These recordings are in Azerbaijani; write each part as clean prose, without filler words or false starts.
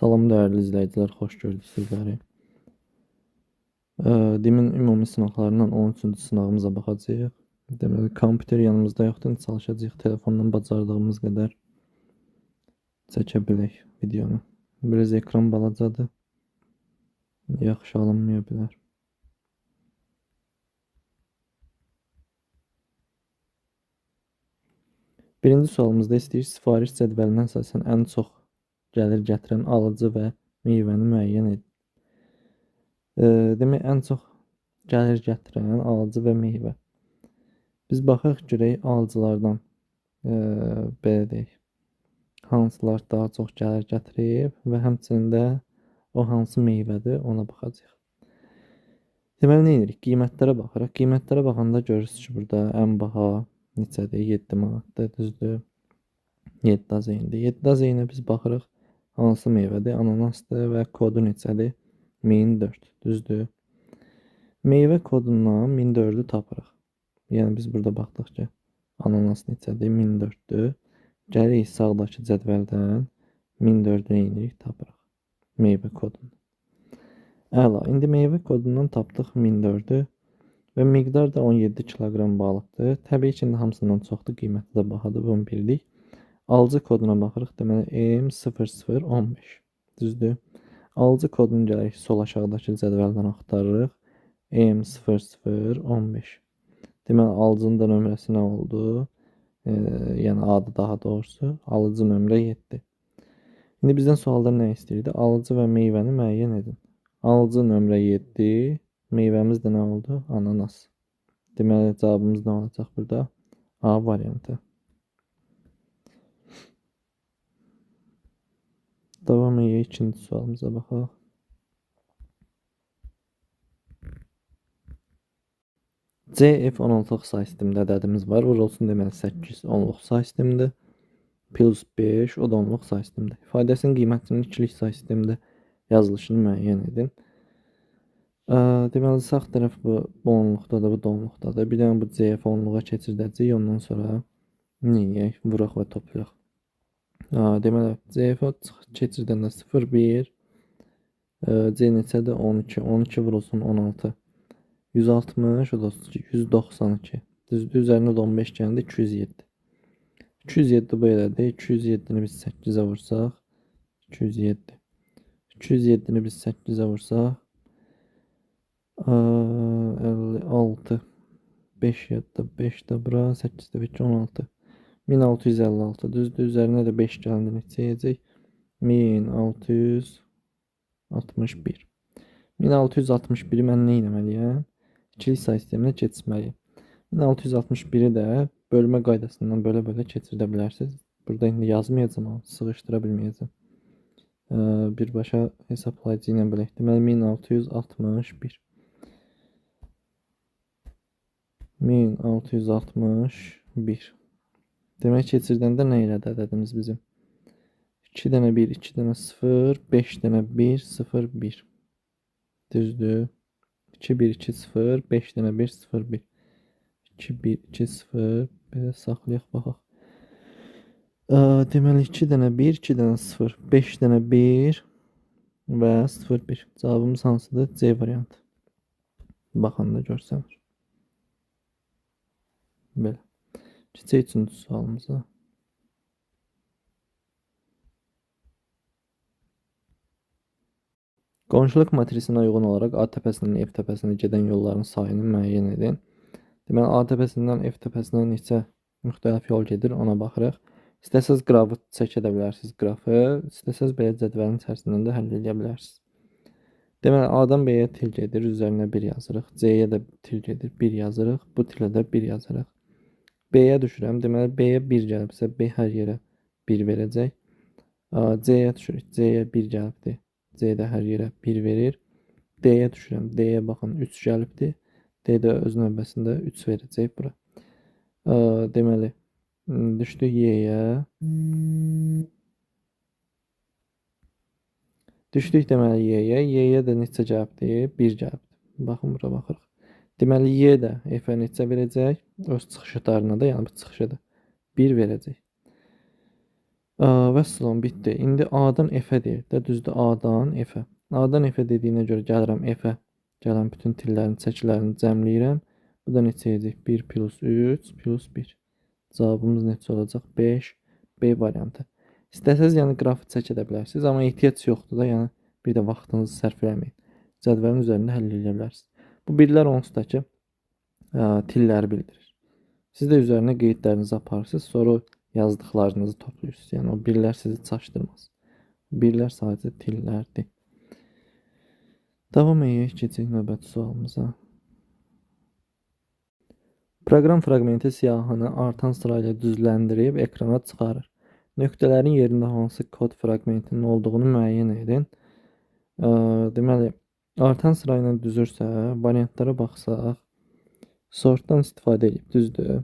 Salam dəyərli izləyicilər, xoş gördük sizləri. Demin ümumi sınaqlarından 13-cü sınağımıza baxacağıq. Deməli, kompüter yanımızda yoxdur, çalışacağıq telefondan bacardığımız qədər çəkə bilək videonu. Biraz ekran balacadır, yaxşı alınmaya bilər. Birinci sualımızda istəyir sifariş cədvəlindən əsasən ən çox gəlir gətirən alıcı və meyvəni müəyyən edin. Demək, ən çox gəlir gətirən alıcı və meyvə. Biz baxaq görək alıcılardan belə deyək, hansılar daha çox gəlir gətirib və həmçinin də o hansı meyvədir, ona baxacağıq. Deməli, nə edirik? Qiymətlərə baxırıq. Qiymətlərə baxanda görürsünüz ki, burada ən baha neçədir? 7 manatdır, düzdür? 7 azeyindir. 7 azeyinə biz baxırıq, hansı meyvədir? Ananasdır və kodu neçədir? 1004, düzdür? Meyvə kodundan 1004-ü tapırıq. Yəni biz burada baxdıq ki, ananas neçədir? 1004-dür. Gəlirik sağdakı cədvəldən 1004-ü eynilik tapırıq. Meyvə kodunu. Əla. İndi meyvə kodundan tapdıq 1004-ü və miqdar da 17 kiloqram balıqdır. Təbii ki, hamısından çoxdur, qiyməti də bahadır, bunu bildik. Alıcı koduna baxırıq. Deməli, M0015. Düzdür? Alıcı kodunu gəlirik sol aşağıdakı cədvəldən axtarırıq. M0015. Deməli, alıcının da nömrəsi nə oldu? Yəni adı daha doğrusu. Alıcı nömrə 7. İndi bizdən sualda nə istəyirdi? Alıcı və meyvəni müəyyən edin. Alıcı nömrə 7. Meyvəmiz də nə oldu? Ananas. Deməli, cavabımız nə olacaq burada? A variantı. Davam edək, ikinci sualımıza baxaq. CF16-lıq say sistemində ədədimiz var. Vur olsun, deməli 8 10-luq say sistemidir. Plus 5, o da 10-luq say sistemidir. İfadəsinin qiymətinin ikilik say sistemində yazılışını müəyyən edin. Deməli, sağ tərəf bu 10-luqdadır, bu da 10-luqdadır. Bir dənə bu CF 10-luğa keçirdəcəyik, ondan sonra neyək? Vuraq və toplayaq. Deməli, CF keçirdəndə 0, 1, C neçədir? 12, 12 vurulsun 16. 160, o da 192. Düzdür, üzərinə də 15 gəldi, 207. 207 bu elədir. 207-ni biz 8-ə vursaq, 207. 207-ni biz 8-ə vursaq, 56. 5 yadda, 5 də bura, 8 də 5, 16. 1656, düzdür, üzərinə də 5 gəldi, neçə yiyəcək? 1661. 1661-i mən nə etməliyəm? İkilik say sisteminə keçməliyim. 1661-i də bölmə qaydasından belə keçirdə bilərsiniz. Burada indi yazmayacağım, amma sığışdıra bilməyəcəm. Birbaşa hesablayıcı ilə bilək. Deməli, 1661. 1661. Demək, keçirdəndə nə elədi ədədimiz bizim? 2 dənə 1, 2 dənə 0, 5 dənə 1, 0, 1. Düzdür. 2, 1, 2, 0, 5 dənə 1, 0, 1. 2, 1, 2, 0. Belə saxlayaq, baxaq. Deməli, 2 dənə 1, 2 dənə 0, 5 dənə 1 və 0, 1. Cavabımız hansıdır? C variantı. Baxanda görsənir. Belə. Keçək üçüncü sualımıza. Qonşuluq matrisinə uyğun olaraq A təpəsindən F təpəsinə gedən yolların sayını müəyyən edin. Deməli, A təpəsindən F təpəsinə neçə müxtəlif yol gedir, ona baxırıq. İstəsəz qrafı çəkə də bilərsiniz, qrafı. İstəsəz belə cədvəlin içərisindən də həll edə bilərsiniz. Deməli, A-dan B-yə til gedir, üzərinə 1 yazırıq. C-yə də til gedir, 1 yazırıq. Bu tilə də 1 yazırıq. B-yə düşürəm. Deməli, B-yə 1 gəlibsə, B hər yerə 1 verəcək. C-yə düşürük. C-yə 1 gəlibdir. C də hər yerə 1 verir. D-yə düşürəm. D-yə baxın, 3 gəlibdir. D də öz növbəsində 3 verəcək bura. Deməli, düşdük Y-yə. Düşdük deməli Y-yə. Y-yə də neçə gəlibdir? 1 gəlibdir. Baxın, bura baxırıq. Deməli, Y də F-ə neçə verəcək? Öz çıxış tarına da, yəni bu çıxışa da 1 verəcək. Vəssalam, bitdi. İndi A-dan F-ə deyir də, düzdür? A-dan F-ə. A-dan F-ə dediyinə görə gəlirəm F-ə. Gələn bütün tillərin çəkilərini cəmləyirəm. Bu da neçə edəcək? 1 plus 3 plus 1. Cavabımız neçə olacaq? 5. B variantı. İstəsəz yəni qrafik çəkə də bilərsiniz, amma ehtiyac yoxdur da, yəni bir də vaxtınızı sərf eləməyin. Cədvəlin üzərində həll edə bilərsiniz. Bu birlər onsuz tilləri bildirir. Siz də üzərinə qeydlərinizi aparırsınız, sonra yazdıqlarınızı toplayırsınız. Yəni o birlər sizi çaşdırmaz. Birlər sadəcə tillərdir. Davam edək, keçək növbəti sualımıza. Proqram fraqmenti siyahını artan sırayla düzləndirib ekrana çıxarır. Nöqtələrin yerində hansı kod fraqmentinin olduğunu müəyyən edin. Deməli, artan sırayla düzürsə, variantlara baxsaq, sortdan istifadə edib, düzdür?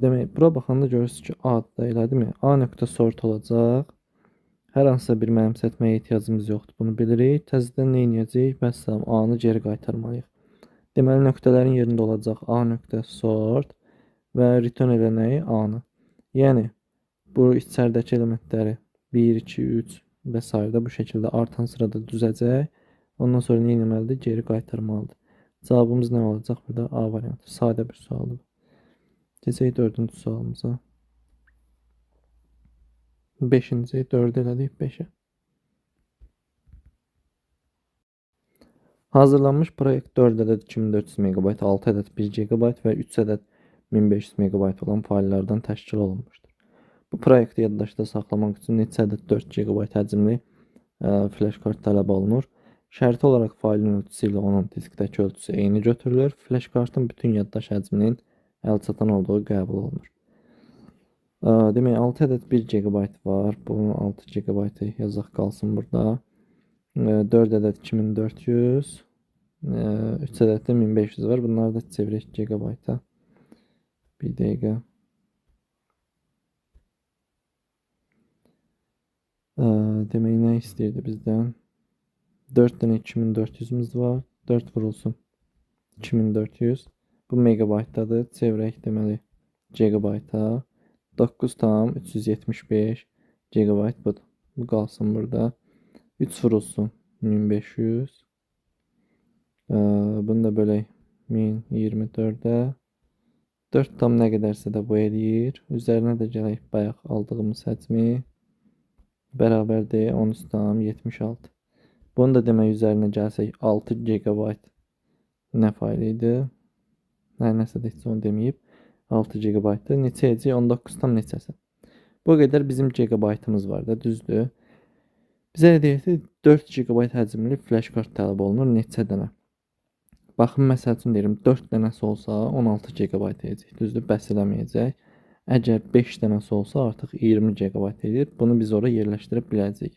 Demək, bura baxanda görürsünüz ki, A-da elədimi? A nöqtə sort olacaq. Hər hansısa bir mənimsətməyə ehtiyacımız yoxdur, bunu bilirik. Təzədən nə edəcəyik? Bəsəm, A-nı geri qaytarmalıyıq. Deməli, nöqtələrin yerində olacaq A nöqtə sort və return eləməyi A-nı. Yəni, bu içəridəki elementləri 1, 2, 3 və s. bu şəkildə artan sırada düzəcək. Ondan sonra nə etməlidir? Geri qaytarmalıdır. Cavabımız nə olacaq? Burada A variantı. Sadə bir sualdır. Keçək 4-cü sualımıza. 5-ci, 4 elədik 5-ə. Hazırlanmış proyekt 4 ədəd 2400 MB, 6 ədəd 1 GB və 3 ədəd 1500 MB olan fayllardan təşkil olunmuşdur. Bu proyekti yaddaşda saxlamaq üçün neçə ədəd 4 GB həcmli flash kart tələb olunur. Şərti olaraq faylın ölçüsü ilə onun diskdəki ölçüsü eyni götürülür. Flash kartın bütün yaddaş həcminin əlçatan olduğu qəbul olunur. Demək, 6 ədəd 1 GB var. Bunun 6 GB yazaq qalsın burada. 4 ədəd 2400, 3 ədəd də 1500 var. Bunları da çevirək GB-a. Bir dəqiqə. Demək, nə istəyirdi bizdən? 4 dənə 2400'ümüz var. 4 vurulsun 2400. Bu megabaytdadır. Çevirək deməli GB-a. 9,375 GB budur. Bu qalsın burada. 3 vurulsun 1500. Bunu da bölək 1024'ə. 4 tam nə qədərsə də bu eləyir. Üzərinə də gələk bayaq aldığımız həcmi. Bərabərdir 13,76. Bunu da demək üzərinə gəlsək 6 GB nə fayl idi? Nəsə də heç onu deməyib. 6 GB-dır. Neçə edəcək? 19 tam neçəsə. Bu qədər bizim GB-ımız var da, düzdür? Bizə deyək ki, 4 GB həcmli flash kart tələb olunur. Neçə dənə? Baxın, məsəl üçün deyirəm, 4 dənəsi olsa 16 GB edəcək. Düzdür? Bəs eləməyəcək. Əgər 5 dənəsi olsa artıq 20 GB edir. Bunu biz ora yerləşdirə biləcəyik.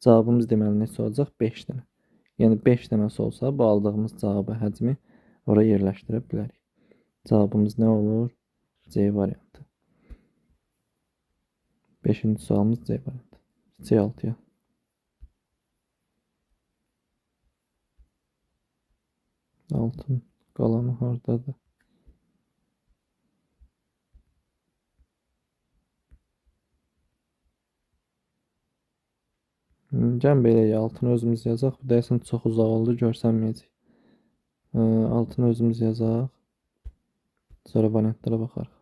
Cavabımız deməli neçə olacaq? 5 dənə. Yəni 5 dənəsi olsa bu aldığımız cavabı həcmi ora yerləşdirə bilərik. Cavabımız nə olur? C variantı. 5-ci sualımız C variantı. C6-ya. Altın qalanı hardadır? Gəlin belə altını özümüz yazaq. Bu deyəsən çox uzaq oldu, görsənməyəcək. Altını özümüz yazaq. Sonra variantlara baxarıq.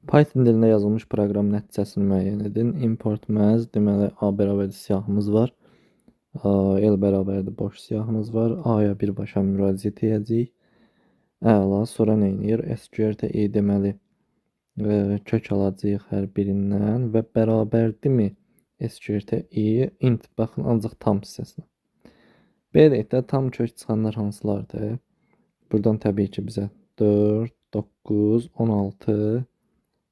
Python dilində yazılmış proqram nəticəsini müəyyən edin. Import məhz, deməli A bərabərdir siyahımız var. L bərabərdir boş siyahımız var. A-ya birbaşa müraciət edəcəyik. Əla, sonra nə edir? SQRT-E deməli kök alacağıq hər birindən və bərabərdirmi SQRT-E int, baxın, ancaq tam hissəsinə. Belə də tam kök çıxanlar hansılardır? Buradan təbii ki bizə 4, 9, 16,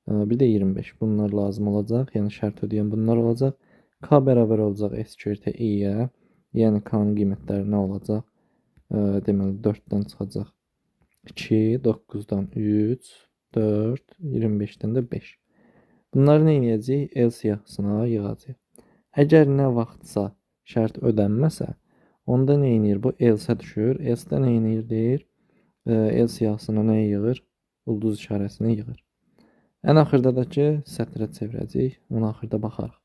bir də 25 bunlar lazım olacaq. Yəni şərt ödəyən bunlar olacaq. K bərabər olacaq SQRT-E-yə. Yəni K-nın qiymətləri nə olacaq? Deməli 4-dən çıxacaq 2, 9-dan 3, 4, 25-dən də 5. Bunları nə edəcəyik? L siyahısına yığacağıq. Əgər nə vaxtsa şərt ödənməsə, onda nə edir? Bu else-ə düşür. Else-də nə edir? L siyahısına nə yığır? ulduz işarəsini yığır. Ən axırda da ki, sətrə çevirəcəyik. Ona axırda baxarıq.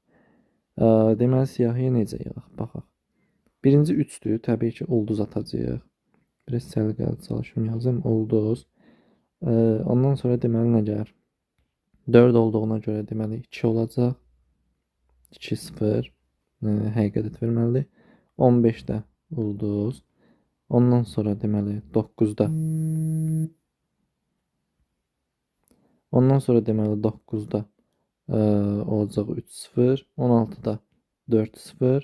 Deməli, siyahıya necə yığaq? Baxaq. Birinci 3-dür. Təbii ki, ulduz atacağıq. Biraz səliqəli çalışım yazım. Ulduz. Ondan sonra deməli nə gəlir? 4 olduğuna görə deməli 2 olacaq. 2, 0. Həqiqət verməlidir. 15-də ulduz. Ondan sonra deməli 9-da. Ondan sonra deməli 9-da olacaq 3-0. 16-da 4-0.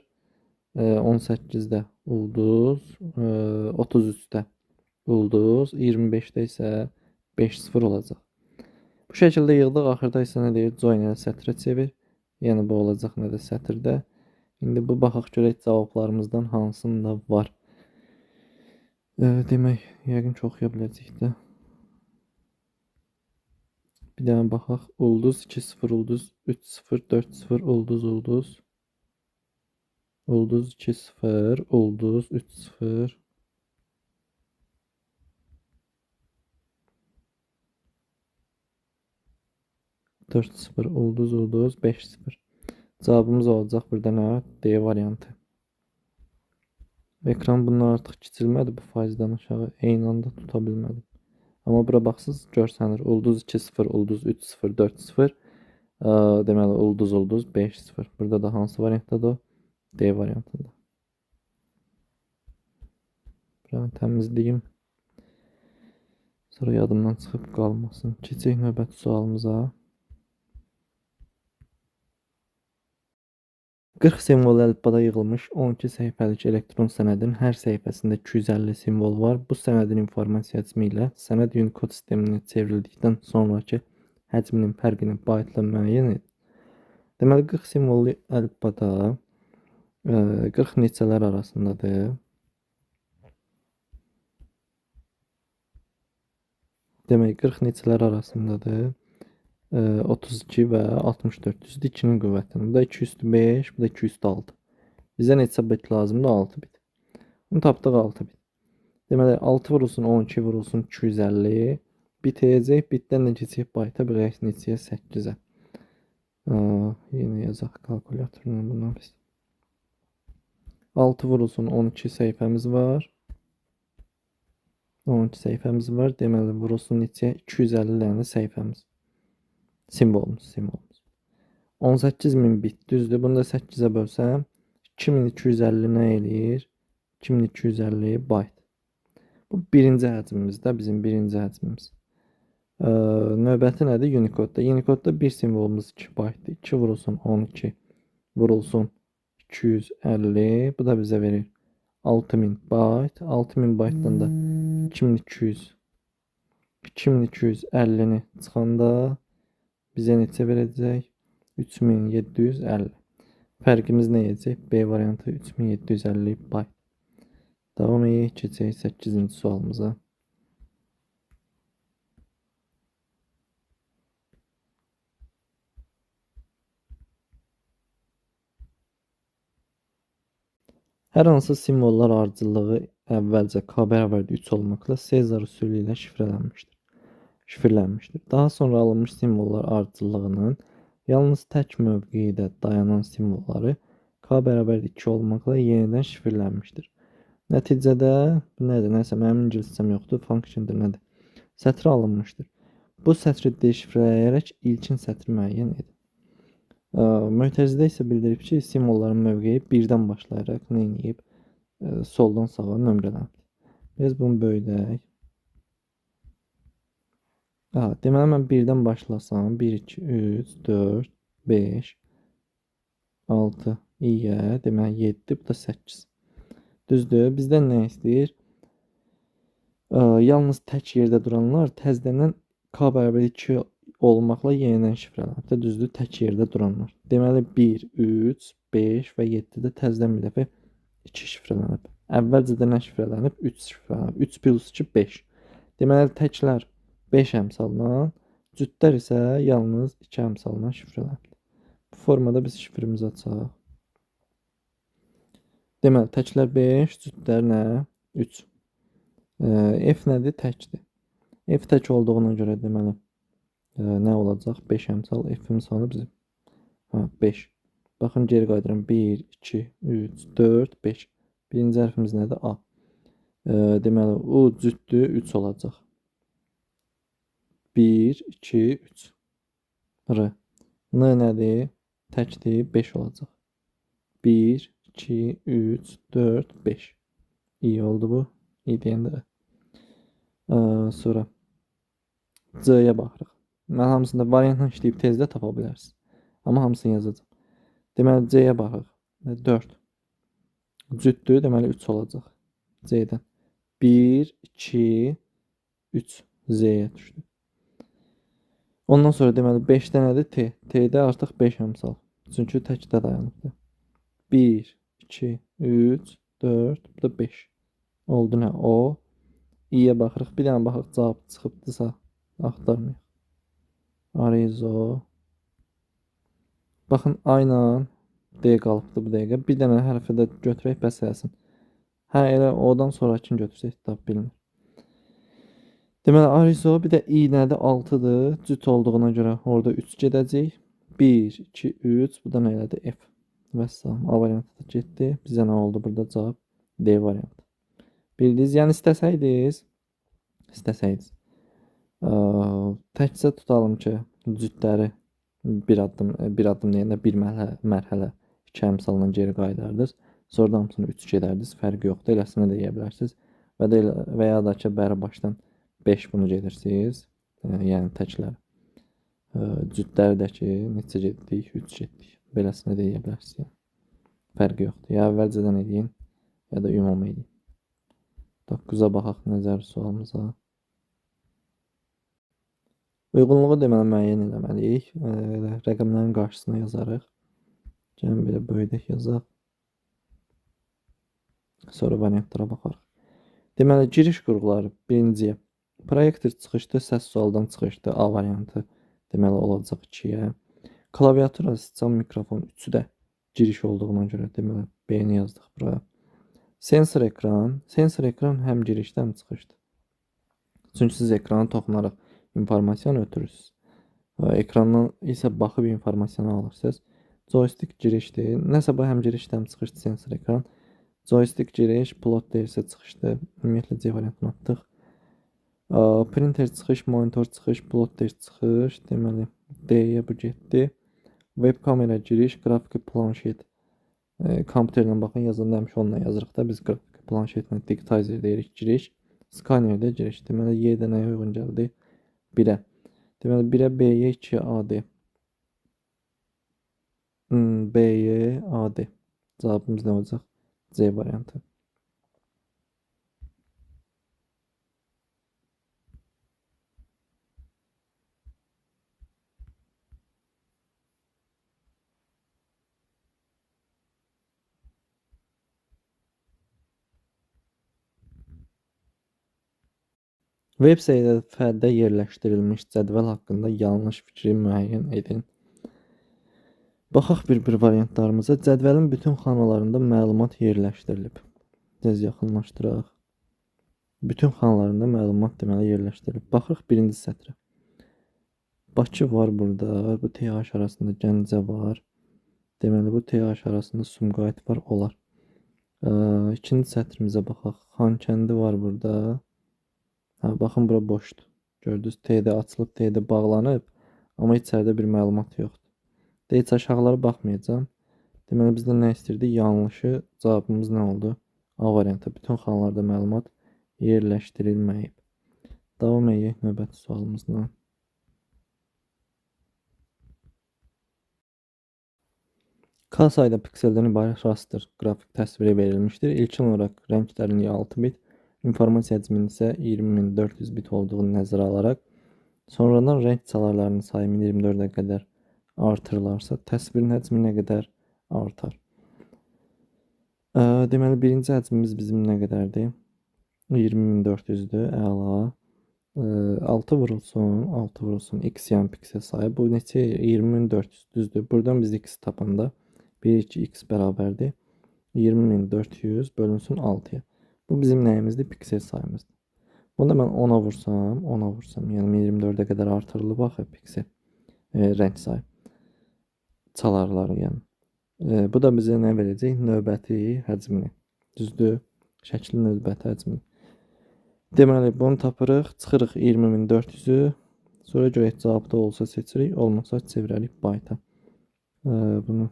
18-də ulduz. 33-də ulduz. 25-də isə 5-0 olacaq. Bu şəkildə yığdıq. Axırda isə nə deyir? Join elə sətrə çevir. Yəni bu olacaq nədir sətirdə. İndi bu baxaq görək cavablarımızdan hansında var. Demək, yəqin çoxuya biləcəyik də. Bir dənə baxaq. Ulduz 2-0, ulduz 3-0, 4-0, ulduz, ulduz. Ulduz 2-0, ulduz 3-0. Dört sıfır, ulduz, ulduz, 5-0. Cavabımız olacaq burada nə? D variantı. Ekran bundan artıq kiçilmədi bu faizdən aşağı. Eyni anda tuta bilmədim. Amma bura baxsız görsənir. Ulduz 2-0, ulduz 3-0, 4-0. Deməli ulduz, ulduz 5-0. Burada da hansı variantdadır o? D variantında. Buranı təmizləyim. Sonra yadımdan çıxıb qalmasın. Keçək növbəti sualımıza. 40 simvol əlifbada yığılmış 12 səhifəlik elektron sənədin hər səhifəsində 250 simvol var. Bu sənədin informasiyası ilə sənəd Unicode sisteminə çevrildikdən sonraki həcminin fərqini baytla müəyyən et. Deməli 40 simvollu əlifbada 40 neçələr arasındadır. Demək 40 neçələr arasındadır. 32 və 64 düzdür 2-nin qüvvətini. Bu da 2 üstü 5, bu da 2 üstü 6. Bizə neçə bit lazımdır? 6 bit. Bunu tapdıq 6 bit. Deməli 6 vurulsun 12 vurulsun 250. Bitəcək. Bitdən də keçək bayta bilək neçəyə 8-ə. Yenə yazaq kalkulyatorla bundan biz. 6 vurulsun 12 səhifəmiz var. 12 səhifəmiz var. Deməli vurulsun neçəyə 250 dənə səhifəmiz. Simvolumuz. 18.000 bit düzdür. Bunu da 8-ə bölsəm 2250 nə eləyir? 2250 byte. Bu birinci həcmimizdə bizim birinci həcmimiz. Növbəti nədir? Unicode-da. Unicode-da bir simvolumuz 2 byte-dir. 2 vurulsun 12 vurulsun 250. Bu da bizə verir 6000 byte. 6000 byte-dan da 2250-ni çıxanda bizə neçə verəcək? 3750. Fərqimiz nə edəcək? B variantı 3750 byte. Davam edək, keçək 8-ci sualımıza. Hər hansı simvollar ardıcıllığı əvvəlcə K bərabərdir 3 olmaqla Sezar üsulü ilə şifrlənmişdir. Daha sonra alınmış simvollar ardıcıllığının yalnız tək mövqedə dayanan simvolları K bərabərdir 2 olmaqla yenidən şifrlənmişdir. Nəticədə bu nədir? Nəsə mənim ingiliscəm yoxdur. Functiondur nədir? Sətri alınmışdır. Bu sətri deşifrələyərək ilkin sətri müəyyən edin. Mötərizədə isə bildirib ki, simvolların mövqeyi 1-dən başlayaraq nə edib? Soldan sağa nömrələnib. Biz bunu böyüdək. Deməli mən 1-dən başlasam 1, 2, 3, 4, 5, 6, iya, deməli 7, bu da 8. Düzdür. Bizdən nə istəyir? Yalnız tək yerdə duranlar təzədən K bərabər 2 olmaqla yenidən şifrələnib. Düzdür. Tək yerdə duranlar. Deməli 1, 3, 5 və 7-də təzədən bir dəfə 2 şifrələnib. Əvvəlcədə nə şifrələnib? 3 şifrələnib. 3 plus 2, 5. Deməli təklər 5 əmsalına, cütlər isə yalnız 2 əmsalına şifrələnib. Bu formada biz şifrimizi açaq. Deməli, təklər 5, cütlər nə? 3. F nədir? Təkdir. F tək olduğuna görə deməli nə olacaq? 5 əmsal F-in sonu bizim 5. Baxın geri qayıdıram. 1, 2, 3, 4, 5. Birinci hərfimiz nədir? A. Deməli U cütdür 3 olacaq. 1, 2, 3. R. N nədir? Təkdir 5 olacaq. 1, 2, 3, 4, 5. İyi oldu bu. İyi deyəndə. Sonra C-yə baxırıq. Mən hamısında variantla işləyib tezdə tapa bilərsiniz. Amma hamısını yazacağım. Deməli C-yə baxırıq. 4. Cütdür, deməli 3 olacaq. C-dən. 1, 2, 3. Z-yə düşdü. Ondan sonra deməli 5-də nədir? T. T-də artıq 5 əmsal. Çünki təkdə dayanıbdır. 1, 2, 3, 4, bu da 5. Oldu nə? O. İ-yə baxırıq. Bir dənə baxırıq cavab çıxıbdısa axtarmayaq. Arizo. Baxın A ilə D qalıbdı bu dəqiqə. Bir dənə hərfi də götürək bəs eləsin. Hə, elə odan sonrakini götürsək tap bilinir. Deməli Arizo bir də i nədir? 6-dır. Cüt olduğuna görə orada 3 gedəcək. 1, 2, 3. Bu da nə elədi? F. Vəssalam. A variantı da getdi. Bizə nə oldu burada? Cavab D variantı. Bildiniz? Yəni istəsəydiniz. Təkcə tutalım ki, cütləri bir addım deyəndə bir mərhələ 2 əmsalından geri qayıdardınız. Sonra da hamısını 3 gedərdiniz. Fərqi yoxdur. Eləsinə də deyə bilərsiniz. Və ya da ki, bəri başdan 5 bunu gedirsiniz. Yəni təklər. Cütlərdəki neçə getdik? 3 getdik. Beləsinə deyə bilərsiniz. Fərqi yoxdur. Ya əvvəlcədən edin, ya da ümumi edin. 9-a baxaq nəzər sualımıza. Uyğunluğu deməli müəyyən eləməliyik. Rəqəmlərin qarşısına yazarıq. Gəlin belə böyüdək yazaq. Sonra variantlara baxarıq. Deməli giriş qurğuları birinciyə. Proyektor çıxışdı, səs sualdan çıxışdı. A variantı deməli olacaq 2-yə. Klaviatura, siçan, mikrofon 3-ü də giriş olduğuna görə deməli B-ni yazdıq bura. Sensor ekran. Sensor ekran həm girişdə, həm çıxışdı. Çünki siz ekrana toxunaraq informasiyanı ötürürsünüz. Ekrandan isə baxıb informasiyanı alırsınız. Joystick girişdir. Nəsə bu həm girişdə, həm çıxışdı sensor ekran. Joystick giriş, plot deyirsə çıxışdı. Ümumiyyətlə C variantını atdıq. Printer çıxış, monitor çıxış, plot deyir çıxış. Deməli D-yə bu getdi. Web kamera giriş, qrafiki planşet. Kompüterlə baxın yazanda həmişə onunla yazırıq da biz qrafiki planşetlə digitizer deyirik giriş. Skanerdə giriş. Deməli Y-də nəyə uyğun gəldi? 1-ə. Deməli 1-ə B-yə 2-yə A-D. B-yə A-D. Cavabımız nə olacaq? C variantı. Web səhifədə yerləşdirilmiş cədvəl haqqında yanlış fikri müəyyən edin. Baxaq bir variantlarımıza. Cədvəlin bütün xanalarında məlumat yerləşdirilib. Tez yaxınlaşdıraq. Bütün xanalarında məlumat deməli yerləşdirilib. Baxırıq birinci sətrə. Bakı var burada. Bu TH arasında Gəncə var. Deməli bu TH arasında Sumqayıt var, olar. İkinci sətrimizə baxaq. Xankəndi var burada. Baxın bura boşdur. Gördünüz, T-də açılıb, T-də bağlanıb. Amma içəridə bir məlumat yoxdur. Heç aşağılara baxmayacağım. Deməli bizdə nə istəyirdi? Yanlışı. Cavabımız nə oldu? A variantı. Bütün xanalarda məlumat yerləşdirilməyib. Davam edək növbəti sualımızla. K sayda pikseldən ibarət raster qrafik təsviri verilmişdir. İlkin olaraq rənglərin 6 bit, informasiya həcminin isə 20400 bit olduğunu nəzərə alaraq, sonradan rəng çalarlarının sayını 24-ə qədər artırılarsa, təsvirin həcmi nə qədər artar? Deməli, birinci həcmimiz bizim nə qədərdir? 20400-dür, əla. 6 vurulsun, x yəni piksel sayı. Bu neçə? 20400 düzdür. Buradan biz x tapanda 1-2x bərabərdir. 20400 bölünsün 6-ya. Bu bizim nəyimizdir? Piksel sayımızdır. Bunu da mən 10-a vursam, 10-a vursam, yəni 24-ə qədər artırılıb axı piksel rəng sayı çalarları yəni. Bu da bizə nə verəcək? Növbəti həcmini. Düzdür? Şəklin növbəti həcmini. Deməli, bunu tapırıq, çıxırıq 20400-ü. Sonra görək cavabda olsa seçirik, olmasa çevirərik byte-a. Bunu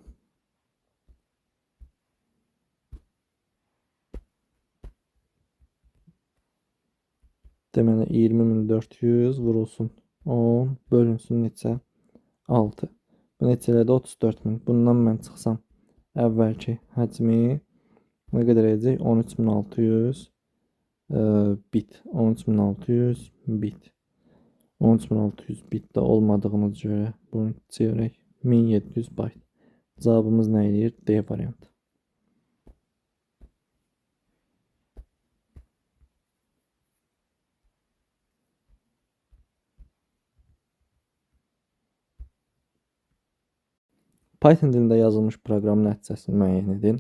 deməli 20400 vurulsun 10 bölünsün neçə? 6. Bu neçə elədi? 34000. Bundan mən çıxsam əvvəlki həcmi nə qədər edəcək? 13600 bit. 13600 bit. 13600 bitdə olmadığına görə bunu çevirək 1700 byte. Cavabımız nə edir? D variantı. Python dilində yazılmış proqramın nəticəsini müəyyən edin.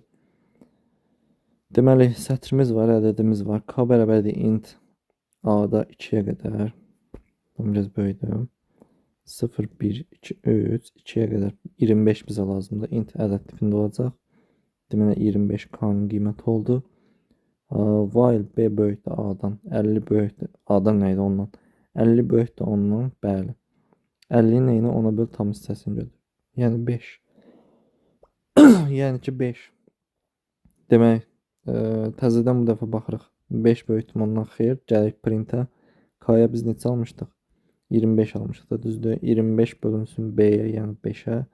Deməli, sətrimiz var, ədədimiz var. K bərabərdir int A-da 2-yə qədər. Bunu biraz böyüdüm. 0, 1, 2, 3, 2-yə qədər 25 bizə lazımdır. Int ədəd tipində olacaq. Deməli, 25 K-nın qiyməti oldu. While B böyükdür A-dan, 50 böyükdür. A-dan nə idi ondan? 50 böyükdür ondan, bəli. 50-nin neyini 10-a böl tam hissəsini götür. Yəni 5. Yəni ki 5. Demək, təzədən bu dəfə baxırıq. 5 böyükdür ondan xeyr. Gəlik printə. K-ya biz neçə almışdıq? 25 almışdıq da düzdür. 25 bölünsün B-yə, yəni 5-ə.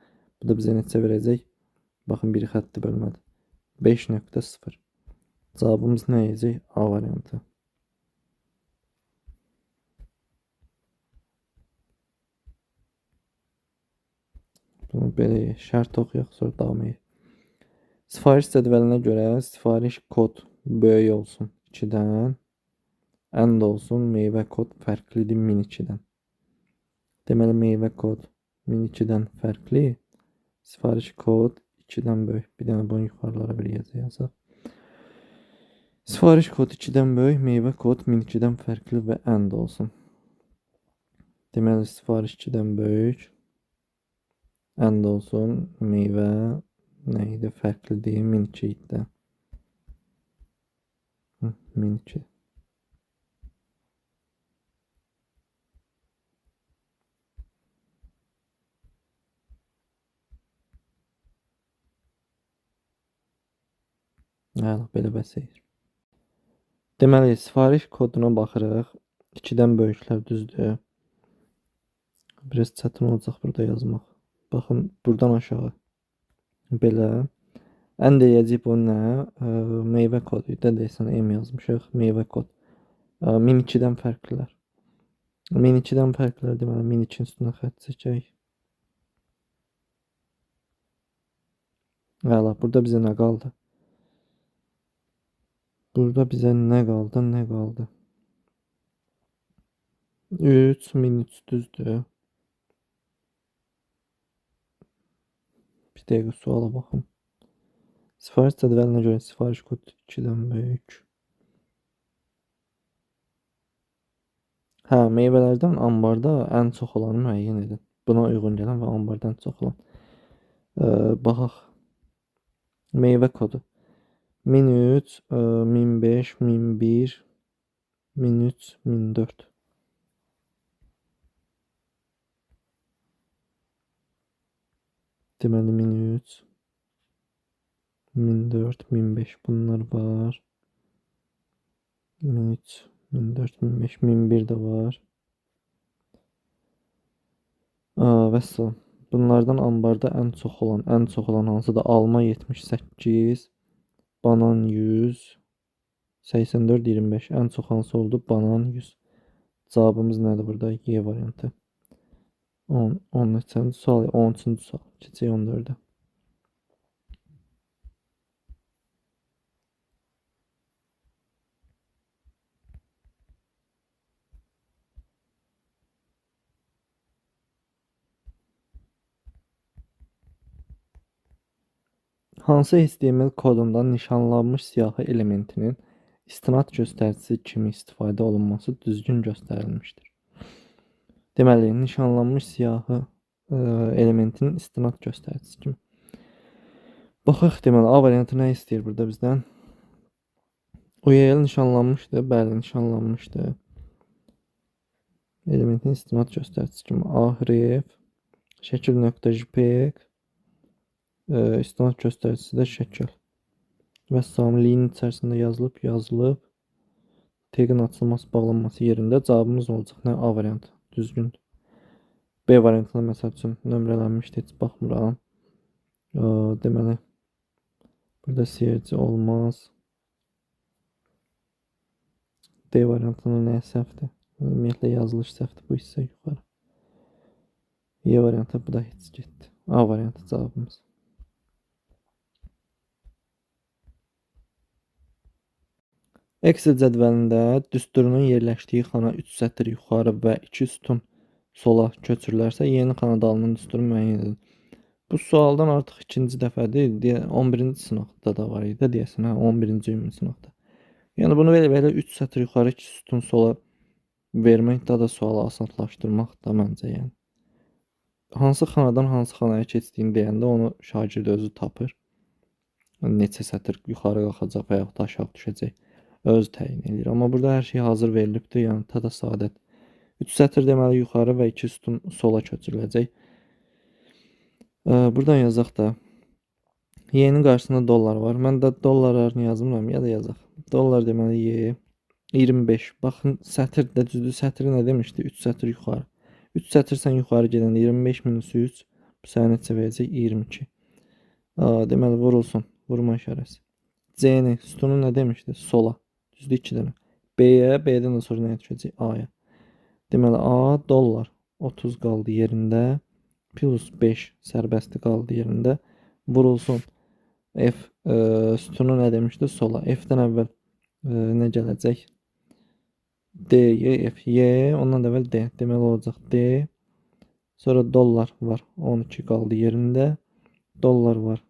Bu da bizə neçə verəcək? Baxın, bir xətti bölmədi. 5.0. Cavabımız nə edəcək? A variantı. Bunu belə şərt oxuyaq, sonra davam edək. Sifariş cədvəlinə görə sifariş kod böyük olsun 2-dən, end olsun meyvə kod fərqlidir min 2-dən. Deməli, meyvə kod min 2-dən fərqli, sifariş kod 2-dən böyük. Bir dənə bunu yuxarılara bir yazaq. Sifariş kod 2-dən böyük, meyvə kod min 2-dən fərqli və end olsun. Deməli, sifariş 2-dən böyük, end olsun, meyvə nə idi? Fərqlidir, min 2 idi. Min 2. Belə bəsəyir. Deməli, sifariş koduna baxırıq. 2-dən böyüklər düzdür. Biraz çətin olacaq burada yazmaq. Baxın, buradan aşağı. Belə. Ən deyəcək bu nə? Meyvə kodu. Da deyəsən M yazmışıq. Meyvə kod. 1002-dən fərqlilər. 1002-dən fərqlilər deməli 1002-nin üstünə xətt çəkək. Burada bizə nə qaldı? Burada bizə nə qaldı? Nə qaldı? 3, 1003 düzdür. Bir dəqiqə suala baxım. Sifariş cədvəlinə görə sifariş kod 2-dən böyük. Meyvələrdən ambarda ən çox olanı müəyyən edin. Buna uyğun gələn və ambarda ən çox olan. Baxaq. Meyvə kodu. 1003, 1005, 1001, 1003, 1004. Deməli 1003, 1004, 1005 bunlar var. 1003, 1004, 1005, 1001 də var. Vəssalam. Bunlardan ambarda ən çox olan hansıdır? Alma 78, banan 100, 84, 25. Ən çox hansı oldu? Banan 100. Cavabımız nədir burada? Y variantı. 10 neçənci sual? 13-cü sual. Keçək 14-ə. Hansı HTML kodunda nişanlanmış siyahı elementinin istinad göstəricisi kimi istifadə olunması düzgün göstərilmişdir. Deməli, nişanlanmış siyahı elementinin istinad göstəricisi kimi. Baxaq, deməli, A variantı nə istəyir burada bizdən? URL nişanlanmışdı, bəli, nişanlanmışdı. Elementin istinad göstəricisi kimi A ref şəkil.jpg istinad göstəricisi də şəkil. Və samiliyin içərisində yazılıb. Tagin açılması, bağlanması yerində cavabımız olacaq. Nə? A variantı. Düzgündür. B variantına məsəl üçün nömrələnmişdir, heç baxmıram. Deməli, burada siyirci olmaz. D variantının nəyə səhvdir? Ümumiyyətlə yazılış səhvdir bu hissə yuxarı. E variantı bu da heç getdi. A variantı cavabımız. Excel cədvəlində düsturunun yerləşdiyi xana 3 sətr yuxarı və 2 sütun sola köçürülərsə, yeni xana dalının düsturu müəyyən edilir. Bu sualdan artıq ikinci dəfədir. 11-ci sınaqda da var idi, deyəsən, 11-ci ümumi sınaqda. Yəni bunu belə 3 sətr yuxarı 2 sütun sola vermək daha da sualı asanlaşdırmaq da məncə, yəni. Hansı xanadan hansı xanaya keçdiyini deyəndə onu şagird özü tapır. Neçə sətr yuxarı qalxacaq və yaxud da aşağı düşəcək. Öz təyin edir. Amma burada hər şey hazır verilibdir, yəni ta da sadət. 3 sətr deməli yuxarı və 2 sütun sola köçürüləcək. Buradan yazaq da Y-nin qarşısında dollar var. Mən də dollarlarını yazmıram, ya da yazaq. Dollar deməli Y 25. Baxın, sətr də düzdür. Sətri nə demişdi? 3 sətr yuxarı. 3 sətr sən yuxarı gedəndə 25 minus 3 bu sənə neçə verəcək? 22. Deməli vurulsun. Vurma işarəsi. C-ni, sütunu nə demişdi? Sola. Düzdür, 2 dənə. B-yə, B-dən də sonra nəyə düşəcək? A-ya. Deməli, A dollar 30 qaldı yerində. Plus 5 sərbəsti qaldı yerində. Vurulsun. F sütunu nə demişdi? Sola. F-dən əvvəl nə gələcək? D, Y, F, Y. Ondan da əvvəl D. Deməli olacaq D. Sonra dollar var. 12 qaldı yerində. Dollar var.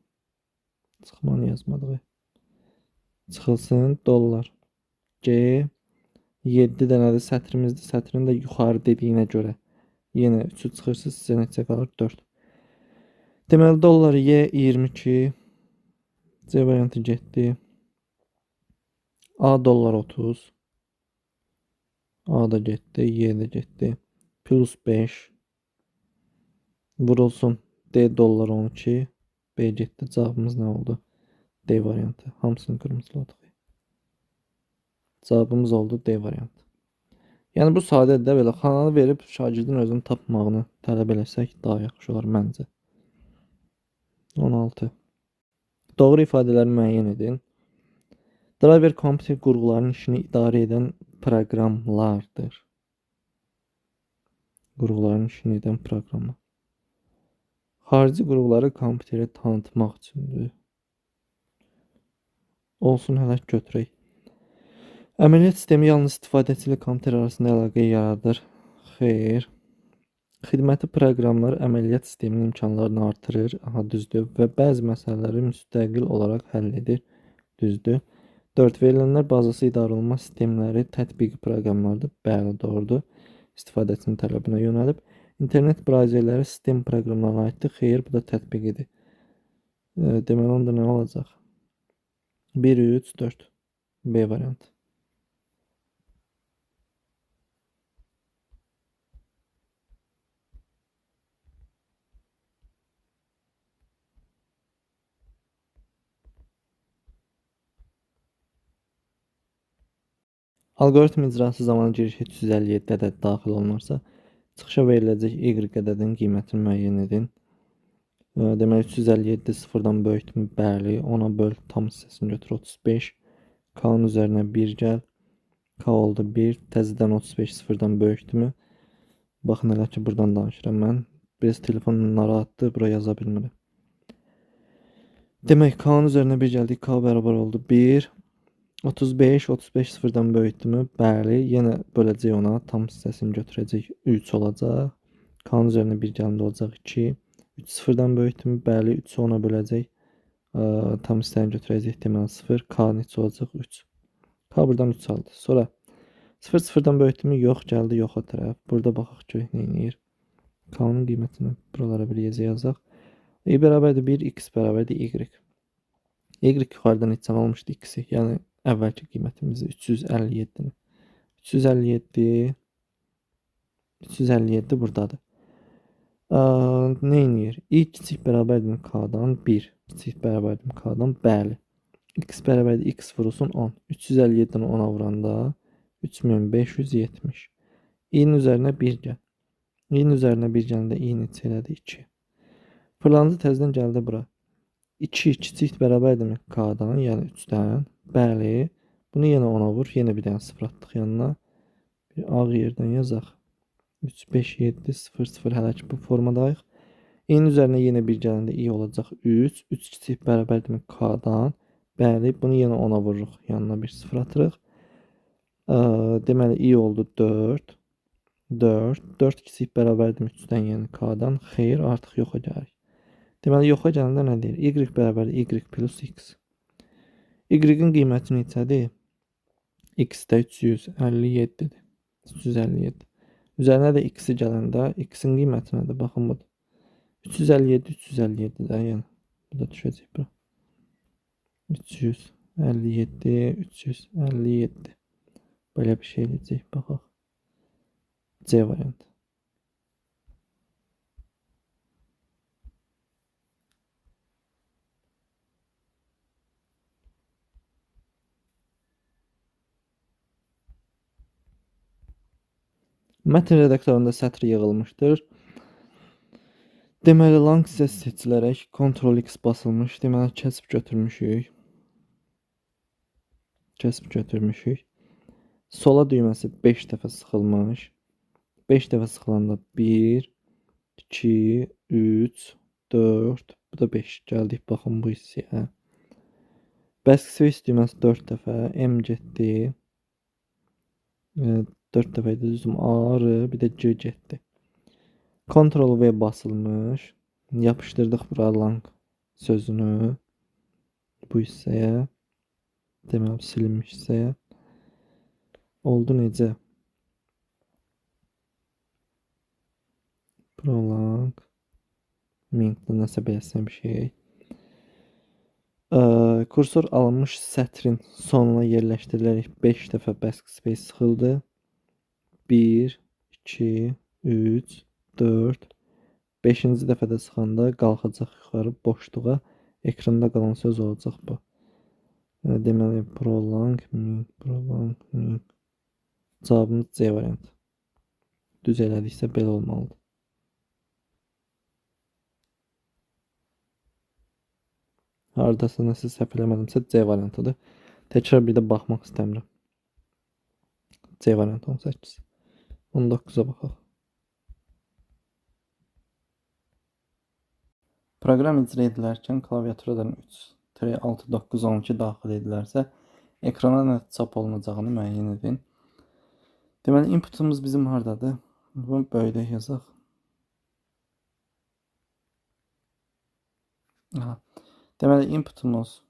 Çıxmanı yazmadıq. Çıxılsın. Dollar. G. 7 dənədir sətrimizdir. Sətrin də yuxarı dediyinə görə. Yenə 3'ü çıxırsınız, sizə neçə qalır? 4. Deməli, dollar Y 22. C variantı getdi. A dollar 30. A da getdi, Y də getdi. Plus 5. Vurulsun. D dollar 12. B getdi. Cavabımız nə oldu? D variantı. Hamısını qırmızıladıq. Cavabımız oldu D variantı. Yəni bu sadədir də, belə xananı verib şagirdin özünü tapmağını tələb eləsək daha yaxşı olar məncə. 16. Doğru ifadələri müəyyən edin. Driver kompüter qurğularının işini idarə edən proqramlardır. Qurğuların işini edən proqramlar. Xarici qurğuları kompüterə tanıtmaq üçündür. Olsun, hələ götürək. Əməliyyat sistemi yalnız istifadəçi ilə kompüter arasında əlaqə yaradır. Xeyr. Xidməti proqramlar əməliyyat sisteminin imkanlarını artırır. Aha, düzdür. Və bəzi məsələləri müstəqil olaraq həll edir. Düzdür. 4. Verilənlər bazası idarə olunma sistemləri tətbiqi proqramlardır. Bəli, doğrudur. İstifadəçinin tələbinə yönəlib. İnternet browserləri sistem proqramlarına aiddir. Xeyr, bu da tətbiqidir. Deməli, onda nə olacaq? 1, 3, 4. B variantı. Algoritm icrası zamanı giriş 357 ədəd daxil olunarsa, çıxışa veriləcək Y ədədinin qiymətini müəyyən edin. Deməli, 357 sıfırdan böyükdür, bəli, 10'a böl, tam hissəsini götür, 35. K-nın üzərinə 1 gəl. K oldu 1, təzədən 35 sıfırdan böyükdür. Baxın, elə ki, buradan danışıram mən. Biraz telefonum narahatdır, buraya yaza bilmirəm. Demək, K-nın üzərinə 1 gəldik, K bərabər oldu 1. 35 sıfırdan böyükdürmü? Bəli, yenə böləcək ona, tam hissəsini götürəcək, 3 olacaq. K-nın üzərinə 1 gəlində olacaq 2. 3 sıfırdan böyükdürmü? Bəli, 3'ü ona böləcək, tam hissəni götürəcək, deməli 0. K neçə olacaq? 3. K buradan 3 aldı. Sonra 0 sıfırdan böyütdü mü? Yox, gəldi yoxa tərəf. Burada baxaq görək nə edir. K-nın qiymətini buralara bir yazaq. Y bərabərdir 1, x bərabərdir y. Y yuxarıdan neçə almışdı x-i? Yəni əvvəlki qiymətimizi 357-ni. 357 357 buradadır. Nə edir? Y kiçik bərabərdir k-dan 1. Kiçik bərabərdir k-dan bəli. X bərabərdir x vurulsun 10. 357-ni 10-a vuranda 3570. Y-nin üzərinə 1 gəl. Y-nin üzərinə 1 gələndə y neçə elədi? 2. Fırlandı təzədən gəldi bura. 2 kiçik bərabərdirmi k-dan, yəni 3-dən? Bəli. Bunu yenə 10-a vur. Yenə bir dənə 0 atdıq yanına. Bir ağ yerdən yazaq. 3, 5, 7, 0, 0 hələ ki bu formadayıq. Y-nin üzərinə yenə 1 gələndə y olacaq 3. 3 kiçik bərabərdirmi k-dan? Bəli. Bunu yenə 10-a vururuq. Yanına bir 0 atırıq. Deməli y oldu 4. 4 kiçik bərabərdirmi 3-dən, yəni k-dan? Xeyr, artıq yoxa gəlir. Deməli yoxa gələndə nə deyir? Y bərabərdir y plus x. Y-in qiyməti neçədir? X-də 357-dir. 357. Üzərinə də x-i gələndə x-in qiyməti nədir? Baxın budur. 357, 357-də, yəni bu da düşəcək bura. 357, 357. Böyle bir şey eləyəcək. Baxaq. C variantı. Mətn redaktorunda sətr yığılmışdır. Deməli, lang hissəsi seçilərək Ctrl X basılmış. Deməli, kəsb götürmüşük. Sola düyməsi 5 dəfə sıxılmış. 5 dəfə sıxılanda 1, 2, 3, 4, bu da 5. Gəldik, baxın bu hissəyə. Backspace düyməsi 4 dəfə, M getdi. 4 dəfə idi düzdüm, A, R, bir də C getdi. Ctrl V basılmış. Yapışdırdıq bura lang sözünü bu hissəyə. Deməli, silinmiş hissəyə. Oldu necə? Prolong. Minkdə nəsə beləsinə bir şey. Kursor alınmış sətrin sonuna yerləşdirilərək 5 dəfə backspace sıxıldı. 1, 2, 3, 4. 5-ci dəfədə sıxanda qalxacaq yuxarı boşluğa. Ekranda qalan söz olacaq bu. Deməli, prolong, mink. Cavabımız C variantı. Düz elədiksə belə olmalıdır. Haradasa nəsə səhv eləmədimsə C variantıdır. Təkrar bir də baxmaq istəmirəm. C variantı 18. 19-a baxaq. Proqram icra edilərkən klaviaturadan 3, 6, 9, 12 daxil edilərsə, ekrana nə çap olunacağını müəyyən edin. Deməli, inputumuz bizim haradadır? Bunu böyüdə yazaq. Deməli, inputumuz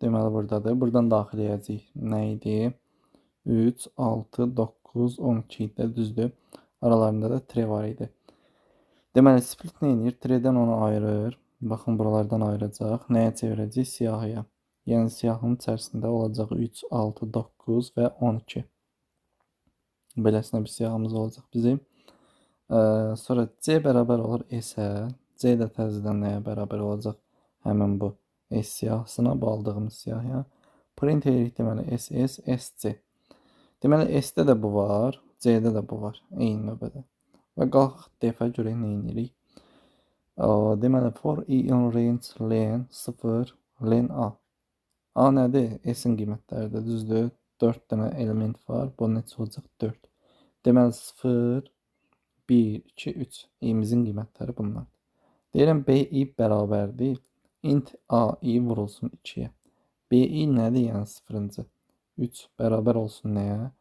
deməli buradadır. Buradan daxil edəcəyik. Nə idi? 3, 6, 9, 12 idi, düzdür. Aralarında da tre var idi. Deməli, split nə edir? Tredən onu ayırır. Baxın, buralardan ayıracaq. Nəyə çevirəcək? Siyahıya. Yəni, siyahının içərisində olacaq 3, 6, 9 və 12. Beləsinə bir siyahımız olacaq bizim. Sonra C bərabər olur S-ə. C də təzədən nəyə bərabər olacaq? Həmin bu S siyahısına, bu aldığımız siyahıya. Print edirik, deməli, SS, SC. Deməli, S-də də bu var, C-də də bu var, eyni növbədə. Və qalxıq defə görək nə edirik. Deməli, for i in range len 0, len A. A nədir? S-in qiymətləridir, düzdür. 4 dənə element var, bu neçə olacaq? 4. Deməli, 0, 1, 2, 3. İ'mizin qiymətləri bunlar. Deyirəm, BI bərabərdir. Int AI vurulsun 2-yə. BI nədir? Yəni 0-cı. 3 bərabər olsun nəyə?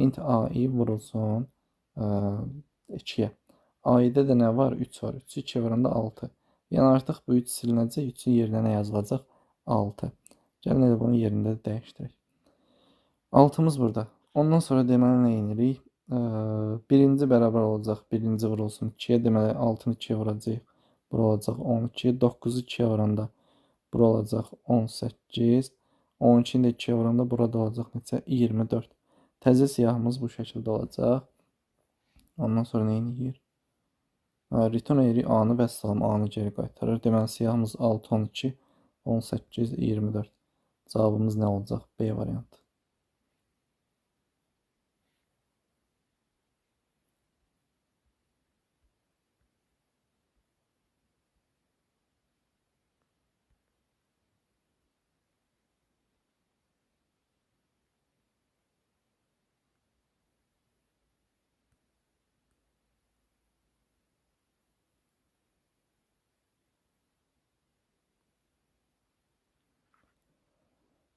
Int AI vurulsun 2-yə. AI-də də nə var? 3 var. 3-ü 2 vuranda 6. Yəni artıq bu 3 silinəcək. 3-ün yerinə nə yazılacaq? 6. Gəlin elə bunun yerində dəyişdirək. 6'mız burada. Ondan sonra deməli nə edirik? Birinci bərabər olacaq. Birinci vurulsun 2'ye. Deməli 6'nı 2'ye vuracaq. Bura olacaq 12. 9'u 2'ye vuranda bura olacaq 18. 12'ni də 2'ye vuranda burada olacaq neçə? 24. Təzə siyahımız bu şəkildə olacaq. Ondan sonra nə edir? Return edirik A-nı və salam A-nı geri qaytarır. Deməli siyahımız 6, 12, 18, 24. Cavabımız nə olacaq? B variantı.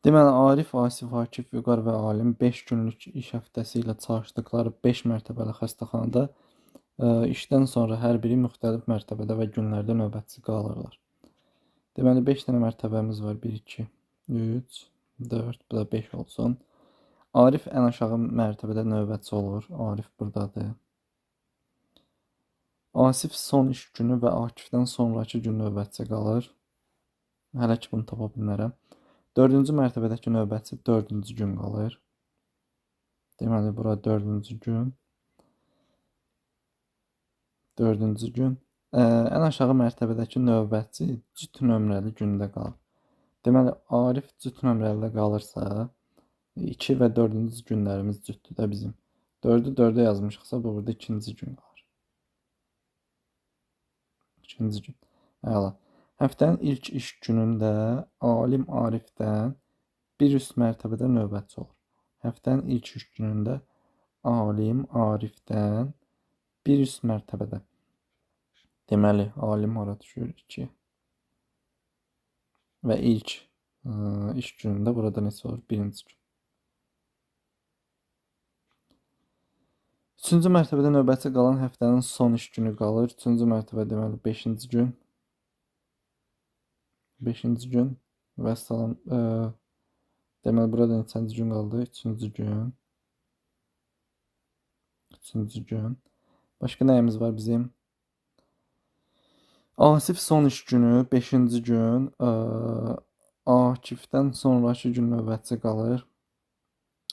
Deməli, Arif, Asif, Akif, Vüqar və Alim 5 günlük iş həftəsi ilə çalışdıqları 5 mərtəbəli xəstəxanada işdən sonra hər biri müxtəlif mərtəbədə və günlərdə növbətçi qalırlar. Deməli, 5 dənə mərtəbəmiz var. 1, 2, 3, 4, bu da 5 olsun. Arif ən aşağı mərtəbədə növbətçi olur. Arif buradadır. Asif son iş günü və Akifdən sonraki gün növbətçi qalır. Hələ ki bunu tapa bilmərəm. 4-cü mərtəbədəki növbətçi 4-cü gün qalır. Deməli, bura 4-cü gün. 4-cü gün. Ən aşağı mərtəbədəki növbətçi cüt nömrəli gündə qalır. Deməli, Arif cüt nömrəli qalırsa, 2 və 4-cü günlərimiz cütdür də bizim. 4-ü 4-ə yazmışıqsa, bu burada 2-ci gün qalır. 2-ci gün. Əla. Həftənin ilk iş günündə Alim Arifdən bir üst mərtəbədə növbətçi olur. Həftənin ilk iş günündə Alim Arifdən bir üst mərtəbədə. Deməli, Alim ora düşür 2. Və ilk iş günündə burada neçə olur? 1-ci gün. 3-cü mərtəbədə növbətçi qalan həftənin son iş günü qalır. 3-cü mərtəbə deməli 5-ci gün. 5-ci gün və salam. Deməli burada neçənci gün qaldı? 3-cü gün. 3-cü gün. Başqa nəyimiz var bizim? Asif son iş günü 5-ci gün. Akifdən sonraki gün növbətçi qalır.